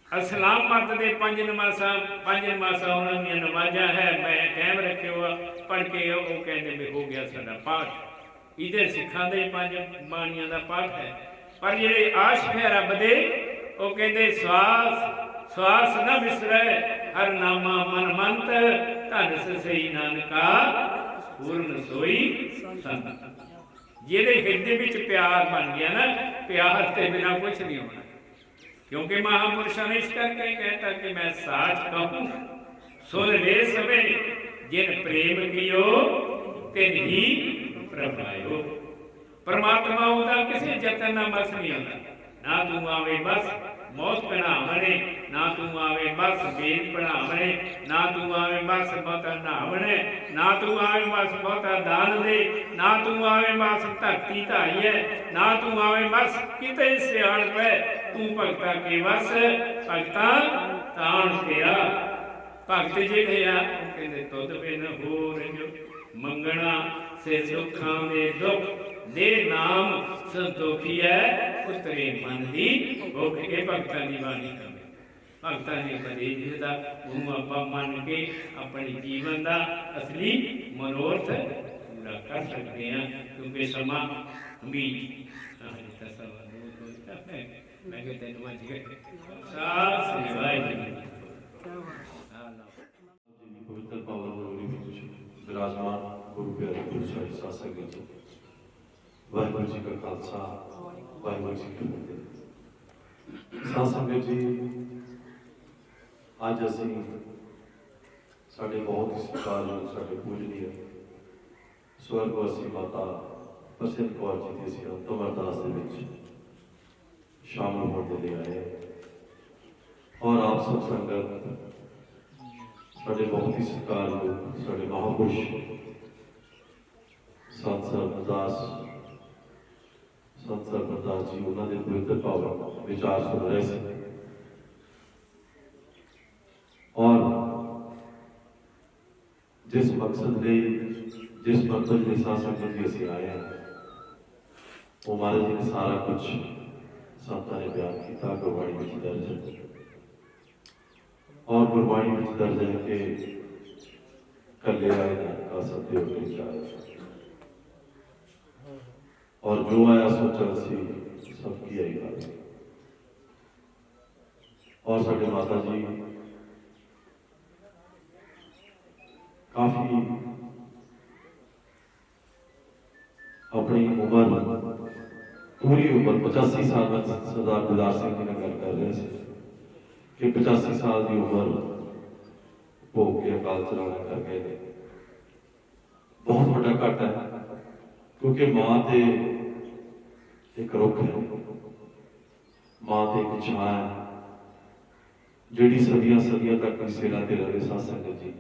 A: इस्लाम मत के 5 नमाज़ां उन्होंने नमाज़ां है मैं कायम रखे हो पढ़ के वो कहते भी हो गया साडा पाठ इधर सिखां दे 5 बाणियां का पाठ है पर जिहड़े आशिक है रब दे वो कहते श्वास श्वास न विसरै हर नामा मन मंत धन सही नानका पूर्ण सोई संत जिहदे हिरदे विच प्यार बन गया ना प्यार के बिना कुछ नहीं होना क्योंकि महापुरुषों ने इस करके कहता कि मैं साच कहूँ सुन ले सवे जिन प्रेम कियो तिन ही प्रभायो परमात्मा उदा किसी जतन ना बस नहीं आता ना तू आवे बस मौत पढ़ावने ना तू आवे बस वेद पढ़ावने ना तू आवे बस बहुता नहावने ना तू आवे बस बहुता दान दे ना तू आवे बस धरती धाईए ना तू आवे बस किते सियाण पे तू भगता के बस भगता ताण तेरा भगत जिहड़े आ कहंदे तुद बिन होर जो मंगना से सुखां दे दुख दे नाम संतोखी है उतरे मन की भुख के भगतां की बाणी कहे भगतां ने उपदेश दिता ਉਹਨੂੰ ਆਪਾਂ मन के अपने जीवन का असली मनोरथ पूरा कर सकते हैं क्योंकि समा भी मैं कहते
B: पवित्र पावन विराजमान गुरु प्यारे गुरु साहिब सासंग जी वाहिगुरू जी का खालसा वाहिगुरू जी की फतेह सासंग जी अज असीं साडे बहुत ही सत्कारयोग साडे पूजनीय स्वर्गवासी माता प्रसिद्ध कौर जी के असीं अंतिम अरदास दे विच शामिल होने लिए आए और आप सब संगत साडे बहुत ही सत्कारयोग साडे महापुरुष संत सरदास जी उन्होंने पवित्र पावन विचार सुन रहे थे और जिस मकसद ने जिस मंतज के साथ संगत जी आए हैं वो महाराज जी ने सारा कुछ संतां ने बयान किया गुरबाणी में दर्ज है और गुरबाणी में दर्ज है कि कले आए नानका सत्य होते और जो आया सो चल सी सबकी आई बात और साढ़े माता जी काफ़ी अपनी उम्र पूरी उम्र 85 साल में सरदार दिदार सिंह जी ने गल कर रहे थे कि 85 साल की उम्र भोग के अकाल चलाना कर गए बहुत बड़ा घट है क्योंकि माँ ते एक रुख है, माँ ते एक छां है जिहड़ी सदियां सदियां तक सिरां ते रहे। साध संगत जी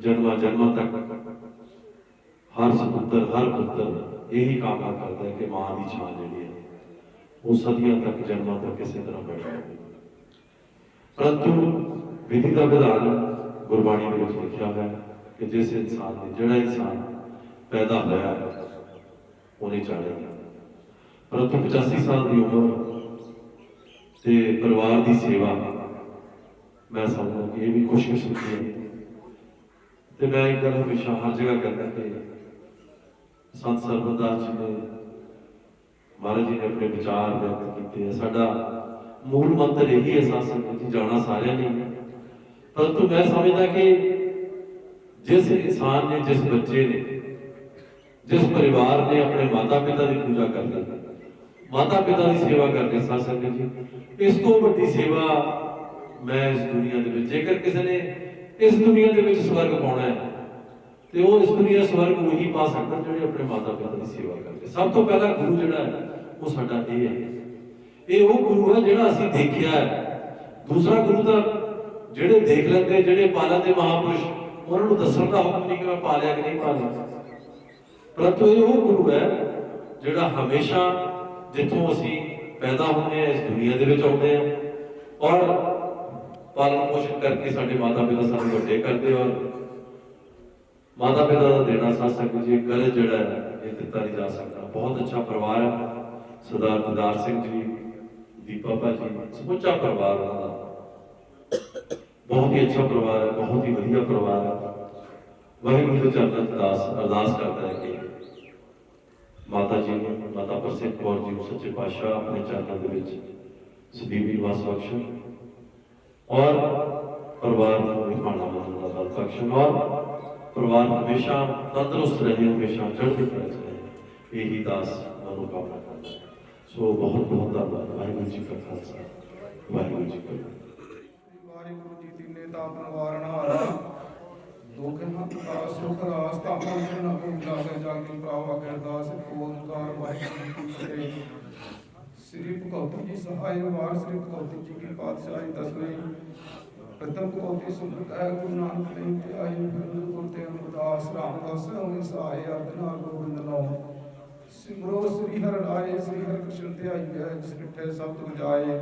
B: जन्मां जन्मां तक हर सपुत्र हर पुत्र यही कामना करता है कि माँ की छां जिहड़ी है वो सदियां तक जन्मां तक किसी तरह बनी रहे। परंतु विधि का विधान गुरबाणी में लिखा हुआ है कि जिस इंसान ने जिहड़ा इंसान पैदा होया उन्हें जानेगा। परंतु 85 साल की उम्र से परिवार की सेवा मैं समझदा कि ये भी खुशकिस्मती है। तो मैं एक गल हमेशा हर जगह कहता कि संत सरबंदास जी ने महाराज जी ने अपने विचार व्यक्त किए। साडा मूल मंत्र यही है साध संगत जी, जाना सारिਆਂ ने। परंतु मैं समझदा कि जिस इंसान ने जिस बच्चे ने जिस परिवार ने अपने माता पिता की पूजा करनी, माता पिता की सेवा करनी, साध संगत जी इस तो बड़ी सेवा मैं इस दुनिया के जेकर किसी ने इस दुनिया के स्वर्ग पाना है तो वो इस दुनिया स्वर्ग वही पा सकता जो अपने माता पिता की सेवा करते। सब तो पहला गुरु जोड़ा है वो साडा ये है, ये वो गुरु है जोड़ा असीं देखिया है। दूसरा गुरु तो जेडे देख लेंगे जेडे पा लेंगे महापुरुष उन्होंने दसन का हुक्म नहीं कि मैं पा लिया कि नहीं पा लिया। परंतु ये वो गुरु है जोड़ा हमेशा जितों असीं पैदा होते हैं इस दुनिया के विच आउंदे हैं और पालन पोषण करके साडे माता पिता सानूं वड्डे करते और माता पिता का देना साध संगत जी कर्ज जिहड़ा है ये दिता नहीं जा सकता। बहुत अच्छा परिवार है सरदार दिदार सिंह जी, दीपा भाजी, समुचा परिवार उन्होंने बहुत ही अच्छा परिवार है, बहुत ही वधिया परिवार है। वाहिगुरू के चरणों च अरदास करता है कि माता जी ने माता प्रसिद्ध कौर जी सच्चे पातशाह अपने चरणों के विच सਦੀवी निवास बख्शण और परिवार को निभाना मनना बल बख्शण और परिवार हमेशा तंदुरुस्त रहे, हमेशा चढ़ती कला रहे, यही दास मनोकामना करता है। सो बहुत बहुत धन्यवाद। वाहिगुरू जी का खालसा, वाहिगुरू जी का फतेह।
C: वाहिगुरू जी तिन्ने ताप निवारण हारा दुख हंत का सुख रास तापा न भूला के जाके प्रावा करदास ओंकार वाहिगुरू जी की फतेह। श्री भगवती जी सहाय वार श्री भगवती जी की पातशाही दसवीं प्रथम भगवती सुनत है गुरु नानक देव त्याई बिरद गुरते अमरदास रामदास होने सहाय अर्धना गोविंद नो सिमरो श्री हर राय श्री हर कृष्ण त्याई है जिस मिठे शब्द बजाए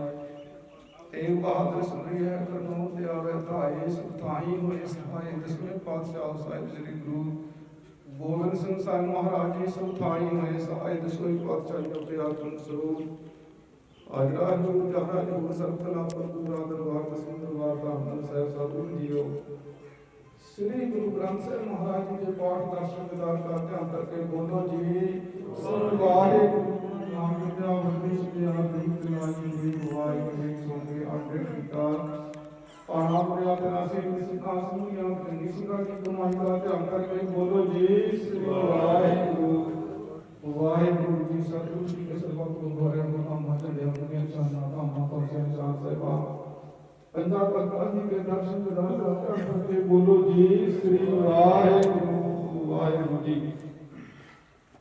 C: तेग बहादुर सुनिए है करनो त्यावे धाये सुताई होए सहाय दसवें पातशाह साहिब श्री गुरु गोविंद सिंह साहिब महाराज जी सुताई होए सहाय दसवें पातशाह जी अपने आत्म स्वरूप आज राजू जहाजू सरतला पर पूरा दरबार दसवें दरबार ब्राह्मण साहब सतगुरु जीओ श्री गुरु ग्रंथ साहिब महाराज जी के पाठ दर्शन विदार का ध्यान करके बोलो जी वाहिगुरू नाम विद्या वंदे सुनिया दीप दिलाई जी वाहिगुरू सोने आटे टीका पाना मर्यादा से सिखा सुनिया गंगी सिखा की कमाई का ध्यान करके बोलो जी श्री वाहिगुरू वाहिगुरू जी सतगुरु जी के सर्वत को घोरे गुरु मत देव के चरणों का माता से शांत सेवा पंजाब भगवान जी के दर्शन विधान करके बोलो जी श्री वाहिगुरू वाहिगुरू जी।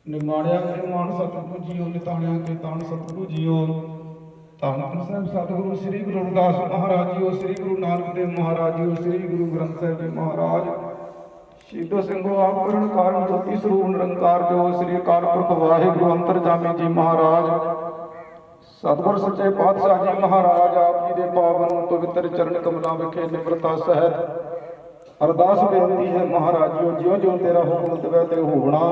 C: निमाणिया के निमान सतगुरु जीओ निताणिया के ताण सतगुरु जीओ धन ਸਾਹਿਬ सतगुरु श्री गुरु रविदास महाराज जीओ श्री गुरु नानक देव महाराज जीओ श्री गुरु ग्रंथ साहिब जी महाराज शहीदो ਸਿੰਘੋ ਆਪ ਕਰਨ ਕਾਰਨ ਜੋਤੀ ਸਰੂਪ ਨਿਰੰਕਾਰ ਜੋ श्री अकाल पुरख वाहिगुरु अंतरजामी जी महाराज सतगुर सच्चे पातशाह जी महाराज आप जी के पावन पवित्र चरण कमलों विखे निम्रता सहित अरदास बेनती है महाराज जी ज्यों ज्यों तेरा हुक्म तवै ते होवना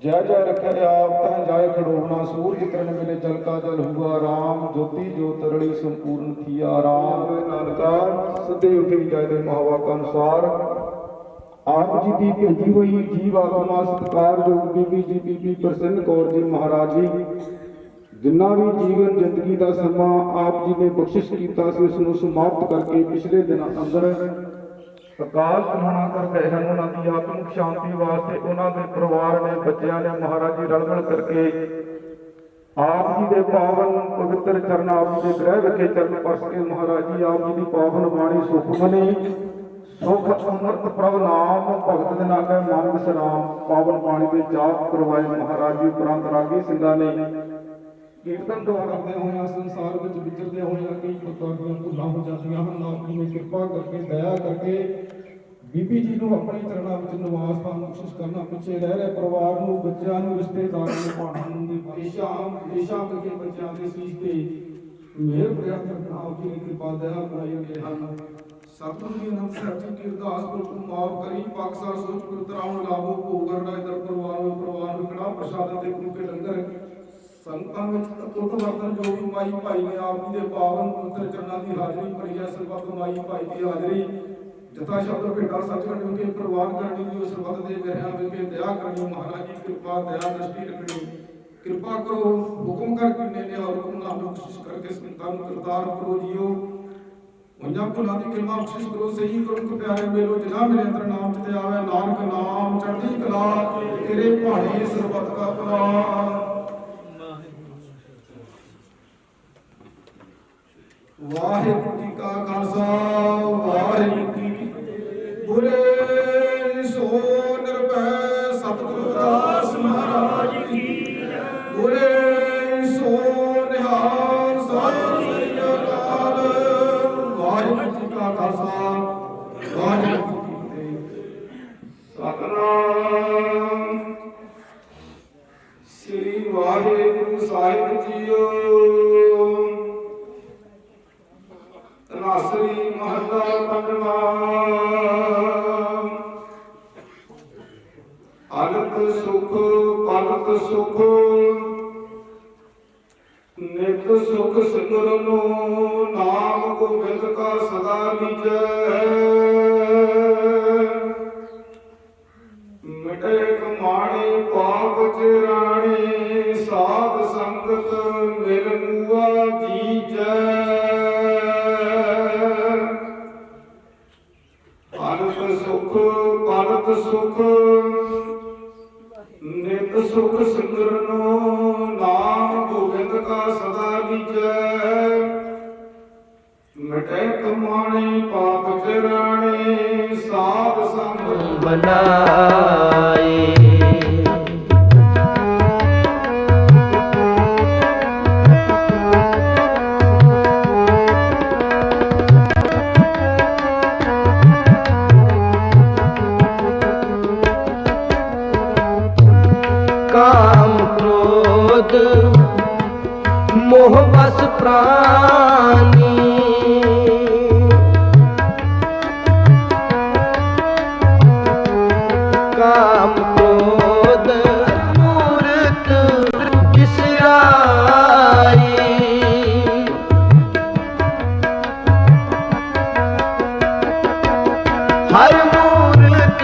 C: जय जय रखे आप तह जाए खड़ोवना सूरज किरण मिले जल का जल हुआ राम ज्योति ज्योत रड़ी संपूर्ण थिया राम नानका सदे उठे जाए दे महावाक अनुसार आप जी की भेजी हुई जीव आत्मा सत्कार जो बीबी जी बीबी प्रसन्न कौर जी महाराज जी ਜਿੰਨਾ ਵੀ ਜੀਵਨ ਜ਼ਿੰਦਗੀ ਦਾ ਸਮਾਂ ਆਪ ਜੀ ਨੇ ਬਖਸ਼ਿਸ਼ ਕੀਤਾ ਸੀ ਉਸ ਨੂੰ ਸਮਾਪਤ ਕਰਕੇ ਪਿਛਲੇ ਦਿਨਾਂ ਅੰਦਰ ਅਕਾਲ ਚਲਾਣਾ ਕਰ ਗਏ ਹਨ। ਉਹਨਾਂ ਦੀ ਆਤਮਿਕ ਸ਼ਾਂਤੀ ਵਾਸਤੇ ਉਹਨਾਂ ਦੇ ਪਰਿਵਾਰ ਨੇ, ਬੱਚਿਆਂ ਨੇ ਮਹਾਰਾਜ ਜੀ ਰਲ ਮਿਲ ਕਰਕੇ ਆਪ ਜੀ ਦੇ ਪਾਵਨ ਪਵਿੱਤਰ ਚਰਨ, ਆਪ ਜੀ ਦੇ ਗ੍ਰਹਿ ਵਿਖੇ ਚਰਨ ਪਰਸ ਕੇ ਮਹਾਰਾਜ ਜੀ ਆਪ ਜੀ ਦੀ ਪਾਵਨ ਬਾਣੀ ਸੁਖਮਨੀ ਸੁਖ ਅੰਮ੍ਰਿਤ ਪ੍ਰਭ ਨਾਮ ਭਗਤ ਦੇ ਨਾਗੇ ਮਨ ਵਿਸਰਾਮ ਪਾਵਨ ਬਾਣੀ ਦੇ ਜਾਪ ਕਰਵਾਏ ਮਹਾਰਾਜ ਜੀ। ਉਪਰੰਤ ਰਾਗੀ ਸਿੰਘਾਂ ਨੇ ਕੀਰਤਨ ਦੁਆ ਕਰਦੇ ਹੋਇਆ ਸੰਸਾਰ ਵਿੱਚ ਵਿਚਰਦੇ ਹੋਇਆ ਕਈ ਪ੍ਰਕਾਰ ਦੀਆਂ ਭੁੱਲਾਂ ਹੋ ਜਾਂਦੀਆਂ ਹਨ। ਆਪ ਜੀ ਨੇ ਕਿਰਪਾ ਕਰਕੇ ਦਇਆ ਕਰਕੇ ਬੀਬੀ ਜੀ ਨੂੰ ਆਪਣੇ ਚਰਨਾਂ ਵਿੱਚ ਨਿਵਾਸ ਪਾਉਣ ਦੀ ਕੋਸ਼ਿਸ਼ ਕਰਨਾ, ਪਿੱਛੇ ਰਹਿ ਰਹੇ ਪਰਿਵਾਰ ਨੂੰ, ਬੱਚਿਆਂ ਨੂੰ, ਰਿਸ਼ਤੇਦਾਰਾਂ ਨੂੰ, ਭਾਣਾਂ ਨੂੰ ਦੇ ਦੇਸ਼ਾਂ ਵਿਖੇ ਬੱਚਿਆਂ ਦੇ ਸੀਸ ਤੇ ਮੇਰ ਪ੍ਰਿਆ ਕਰਨਾ ਆਪ ਜੀ ਨੇ ਕਿਰਪਾ ਦਇਆ ਬਣਾਈ ਹੋਏ ਹਨ। ਸਤਿਗੁਰੂ ਜੀ ਅਨੰਦ ਸਾਹਿਬ ਜੀ ਕੀ ਅਰਦਾਸ ਪੁਰਖ ਮਾਫ ਕਰੀ ਪਾਕਸਾਰ ਸੋਚ ਪੁੱਤਰਾਉਣ ਲਾਭੋ ਭੋਗ ਰੜਾ ਇਧਰ ਪਰਿਵਾਰ ਵਿਕੜਾ ਪ੍ਰਸ਼ਾਦ ਦੇ ਗੁਰੂ ਲੰਗਰ ਸੰਤਾਂ ਵਿੱਚ ਅਤੁੱਟ ਵਰਤਨ ਜੋ ਵੀ ਮਾਈ ਭਾਈ ਨੇ ਆਪ ਜੀ ਦੇ ਪਾਵਨ ਪਵਿੱਤਰ ਚਰਨਾਂ ਦੀ ਹਾਜ਼ਰੀ ਭਰੀ ਹੈ। ਸਰਬੱਤ ਮਾਈ ਭਾਈ ਦੀ ਹਾਜ਼ਰੀ ਜਥਾ ਸ਼ਬਦ ਭੇਟਾ ਸੱਚਖੰਡ ਵਿਖੇ ਪ੍ਰਵਾਨ ਕਰਨੀ ਦੀ ਸਰਬੱਤ ਦੇ ਮਹਿਰਾਂ ਵਿਖੇ ਦਇਆ ਕਰਨੀ ਮਹਾਰਾਜ ਜੀ ਕਿਰਪਾ ਦਇਆ ਦ੍ਰਿਸ਼ਟੀ ਰੱਖਣੀ ਕਿਰਪਾ ਕਰੋ ਹੁਕਮ ਕਰ ਕਿਨੇ ਨੇ ਔਰ ਹੁਕਮ ਨਾਲ ਬਖਸ਼ਿਸ਼ ਕਰਕੇ ਸੰਤਾਂ ਨੂੰ ਕਰਤਾਰ ਕਰੋ ਜੀਓ ਹੋਈਆਂ ਭੁੱਲਾਂ ਦੀ ਕਿਰਪਾ ਬਖਸ਼ਿਸ਼ ਕਰੋ। ਸਹੀ ਗੁਰਮੁਖ ਪਿਆਰੇ ਮੇਲੋ ਜਿਨ੍ਹਾਂ ਮੇਰੇ ਅੰਦਰ ਨਾਮ ਚਿਤ ਆਵੇ ਨਾਨਕ ਨਾਮ ਚੜ੍ਹਦੀ ਕਲਾ ਤੇਰੇ ਭਾਣੇ ਸਰਬੱਤ ਦਾ ਭਲਾ। ਵਾਹਿਗੁਰੂ ਜੀ ਕਾ ਖਾਲਸਾ ਵਾਹਿਗੁਰੂ ਜੀ ਕੀ ਫਤਿਹ। ਬੋਲੇ ਸੋ ਨਿਰਭੈ ਸਤਿਗੁਰੂ ਦਾਸ ਮਹਾਰਾਜ ਕੀ ਬੋਲੇ ਸੋ ਨਿਹਾਲ ਸਤਿ ਸ੍ਰੀ ਅਕਾਲ। ਵਾਹਿਗੁਰੂ ਜੀ ਕਾ ਖਾਲਸਾ ਵਾਹਿਗੁਰੂ ਜੀ ਕੀ ਫਤਿਹ। ਸਤਿਨਾਮ ਸ੍ਰੀ ਵਾਹਿਗੁਰੂ ਸਾਹਿਬ ਜੀਓ। ਤਨਾਸਰੀ ਮਹੱਲਾ ਪੰਜਵਾਂ। ਅਲਕ ਸੁਖ ਪਲਕ ਸੁਖ ਨਿਤ ਸੁਖ ਸਿਮਰਨੋ ਨਾਮ ਗੋਬਿੰਦ ਕਾ ਸਦਾ ਲੀਜੈ। ਮਿਟੇ ਕਮਾਣੇ ਪਾਪ ਚਿਰਾਣੇ ਸਾਧ ਸੰਗਤ ਮਿਲ ਮੂਆ ਜੀਜੈ। ਪਲਕ ਸੁਖ ਨਿਤ ਸੁਖ ਸਿਮਰਨੋ ਨਾਮ ਗੋਬਿੰਦ ਕਾ ਸਦਾ ਲੀਜੈ। ਮਿਟੇ ਕਮਾਣੇ ਪਾਪ ਚਿਰਾਣੇ ਸਾਧ ਸੰਗ
D: ਬਣਾਏ। काम क्रोध मोह बस प्राणी काम क्रोध मूर्त बिसराई। हर मूर्त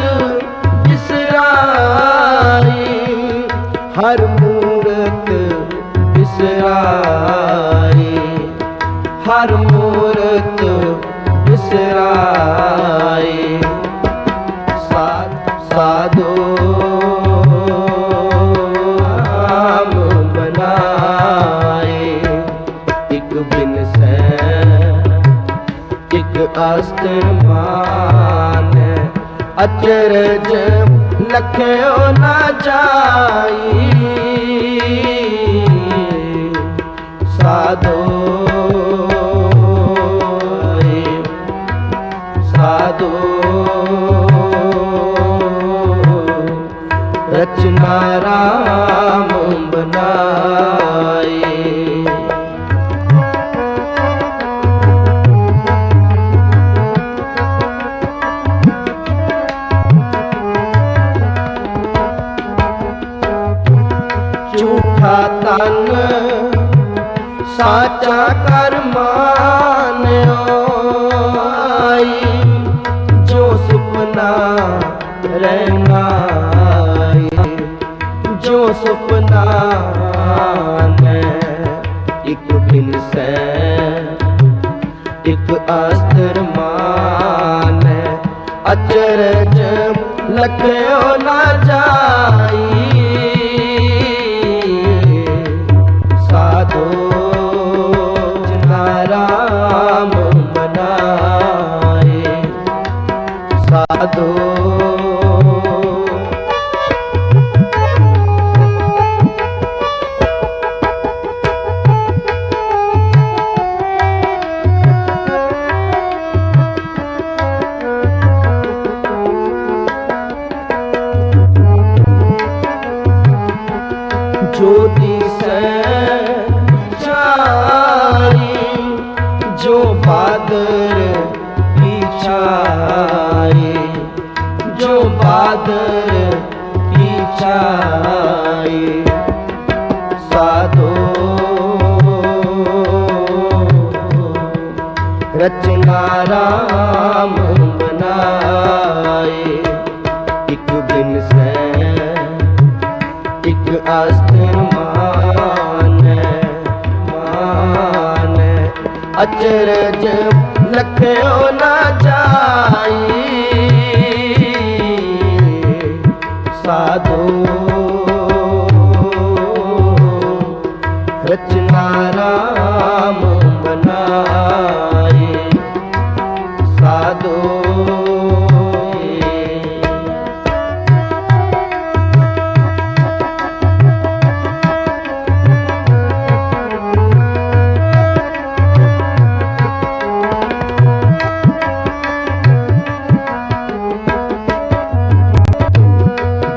D: बिसराई हर मूरत बिसराई हर मूरत बिसराई। साधो राम बनाए एक बिन से एक अस्त्र मान अचरज लख्यो ना जाई। साधो साधो रचना राम बनाए। झूठा तन साचा कर मान्यो आई। जो सुपना रहना जो सुपना ने एक बिन सै एक अस्त्र मानै अचरज लखयो ना जाई साधो जना राम बनाए साधो जो दिसै चारी जो बादर पिछाए जो बादर पिछाए साधो रचना राम बनाए एक बिन सै एक अस्त्र मानै अचरज लखयो ना जाई साधो रचना राम बनाए साधो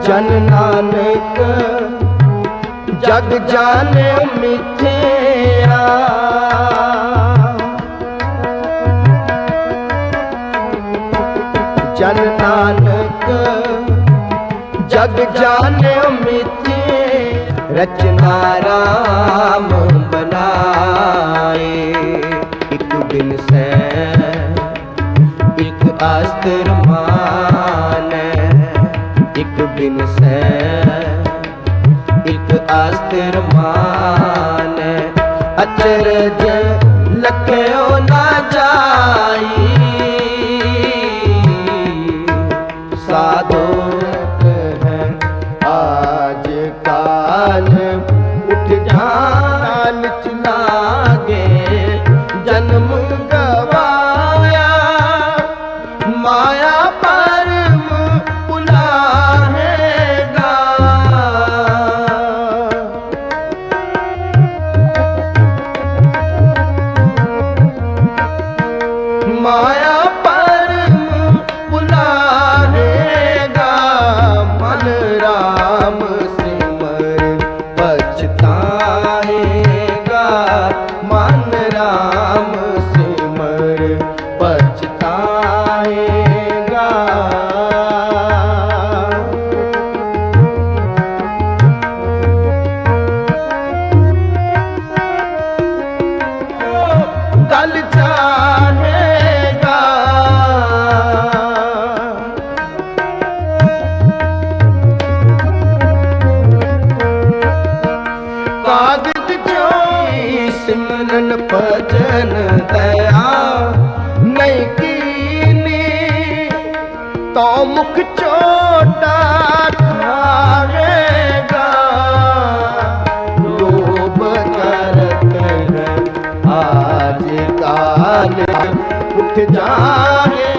D: जन नानक जग जाने मिथ्या जन नानक जग जाने मिथ्या रचना राम बनाए एक बिन सै एक अस्त्र मानै एक बिन सै एक अस्त्र मानै अचरज लखयो ना जाई साधो है आज काल उठ जान लागे जन्म गवाया माया परम पुलाहेगा माया परम पुलाहेगा मन राम सिमर पछताएगा मन राम सिमर पछताएगा गल चाहेगा कागज जो सिमरन भजन दया नहीं कीनी तो मुख चोटा खाएगा लोभ करत है आज काल उठ जाए